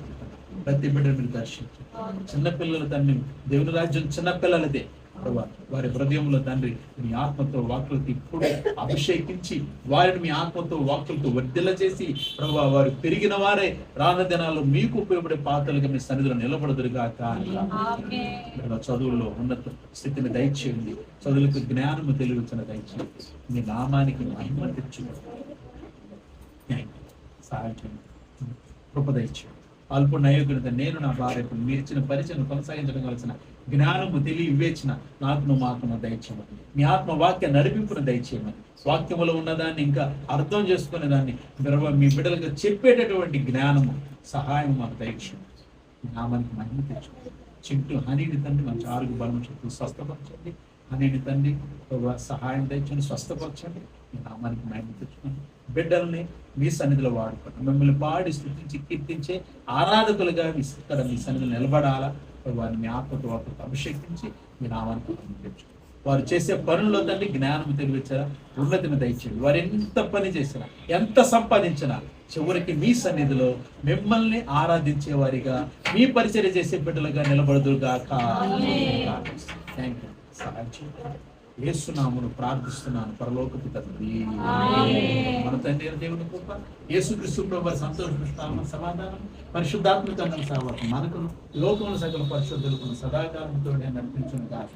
ప్రతి బిడ్డలు మీరు దర్శించండి. చిన్నపిల్లల తండ్రి, దేవుని రాజ్యం చిన్నపిల్లలదే ప్రభు. వారి హృదయంలో తండ్రి మీ ఆత్మతో, వాక్కులతో ఇప్పుడు అభిషేకించి వారిని మీ ఆత్మతో, వాక్కులతో వర్ధిల్ల చేసి ప్రభు వారు పెరిగిన వారే రానున్న దినాల్లో మీకు ఉపయోగపడే పాత్రలుగా మీ సన్నిధిలో నిలబడదురుగాక. చదువుల్లో ఉన్నత స్థితిని దయచేయండి. చదువులకు జ్ఞానము, తెలివించిన దయచేయండి. మీ నామానికి మహిమ తెచ్చుకోండి. సహాయం చేయండి, కృప దయచేయండి. అల్పు నయోగునిత నేను నా భార్యకు మీరిచ్చిన పరిచయం కొనసాగించడం కావాల్సిన జ్ఞానము, తెలివి, వివేచన నాకును మాకును దయచేయమని, మీ ఆత్మ వాక్య నడిపింపును దయచేయమని, వాక్యములో ఉన్నదాన్ని ఇంకా అర్థం చేసుకునే దాన్ని మీ బిడ్డలకు చెప్పేటటువంటి జ్ఞానము, సహాయం మాకు దయచేయండి. నామానికి మహిమ తెచ్చుకోండి. చింటూ హనీని తండ్రి మంచి ఆరోగ్య బలం చుట్టూ స్వస్థపరచండి. అని తండ్రి సహాయం తెచ్చండి, స్వస్థపరచండి, మీ నామానికి మహిమ తెచ్చుకోండి. బిడ్డల్ని మీ సన్నిధిలో వాడుకోండి. మిమ్మల్ని పాడి స్తుతించి కీర్తించే ఆరాధకులుగా ఇక్కడ మీ సన్నిధిలో నిలబడాలా. వారిని మీ ఆత్మతో వాటితో అభిషేకించి మీ నామానికి మహిమ తెచ్చుకోండి. వారు చేసే పనుల్లో తండ్రి జ్ఞానం తెలివించారా, ఉన్నతిని దయచేయండి. వారు ఎంత పని చేసినా, ఎంత సంపాదించినా చివరికి మీ సన్నిధిలో మిమ్మల్ని ఆరాధించే వారిగా, మీ పరిచర్య చేసే బిడ్డలుగా నిలబడుదురుగాక. Thank you. సహాయం చేయండి. యేసునామమున ప్రార్థిస్తున్నాను పరలోకపు తండ్రి. మన తండ్రి అయిన దేవుని కృప, యేసుక్రీస్తు ప్రభువు వారి సంతోషం, సమాధానం, పరిశుద్ధాత్మ కన్నా సహవాసం మనకును లోకముల సకల పరిశుద్ధులకు సదాకాలంతో నడిపించును గాక.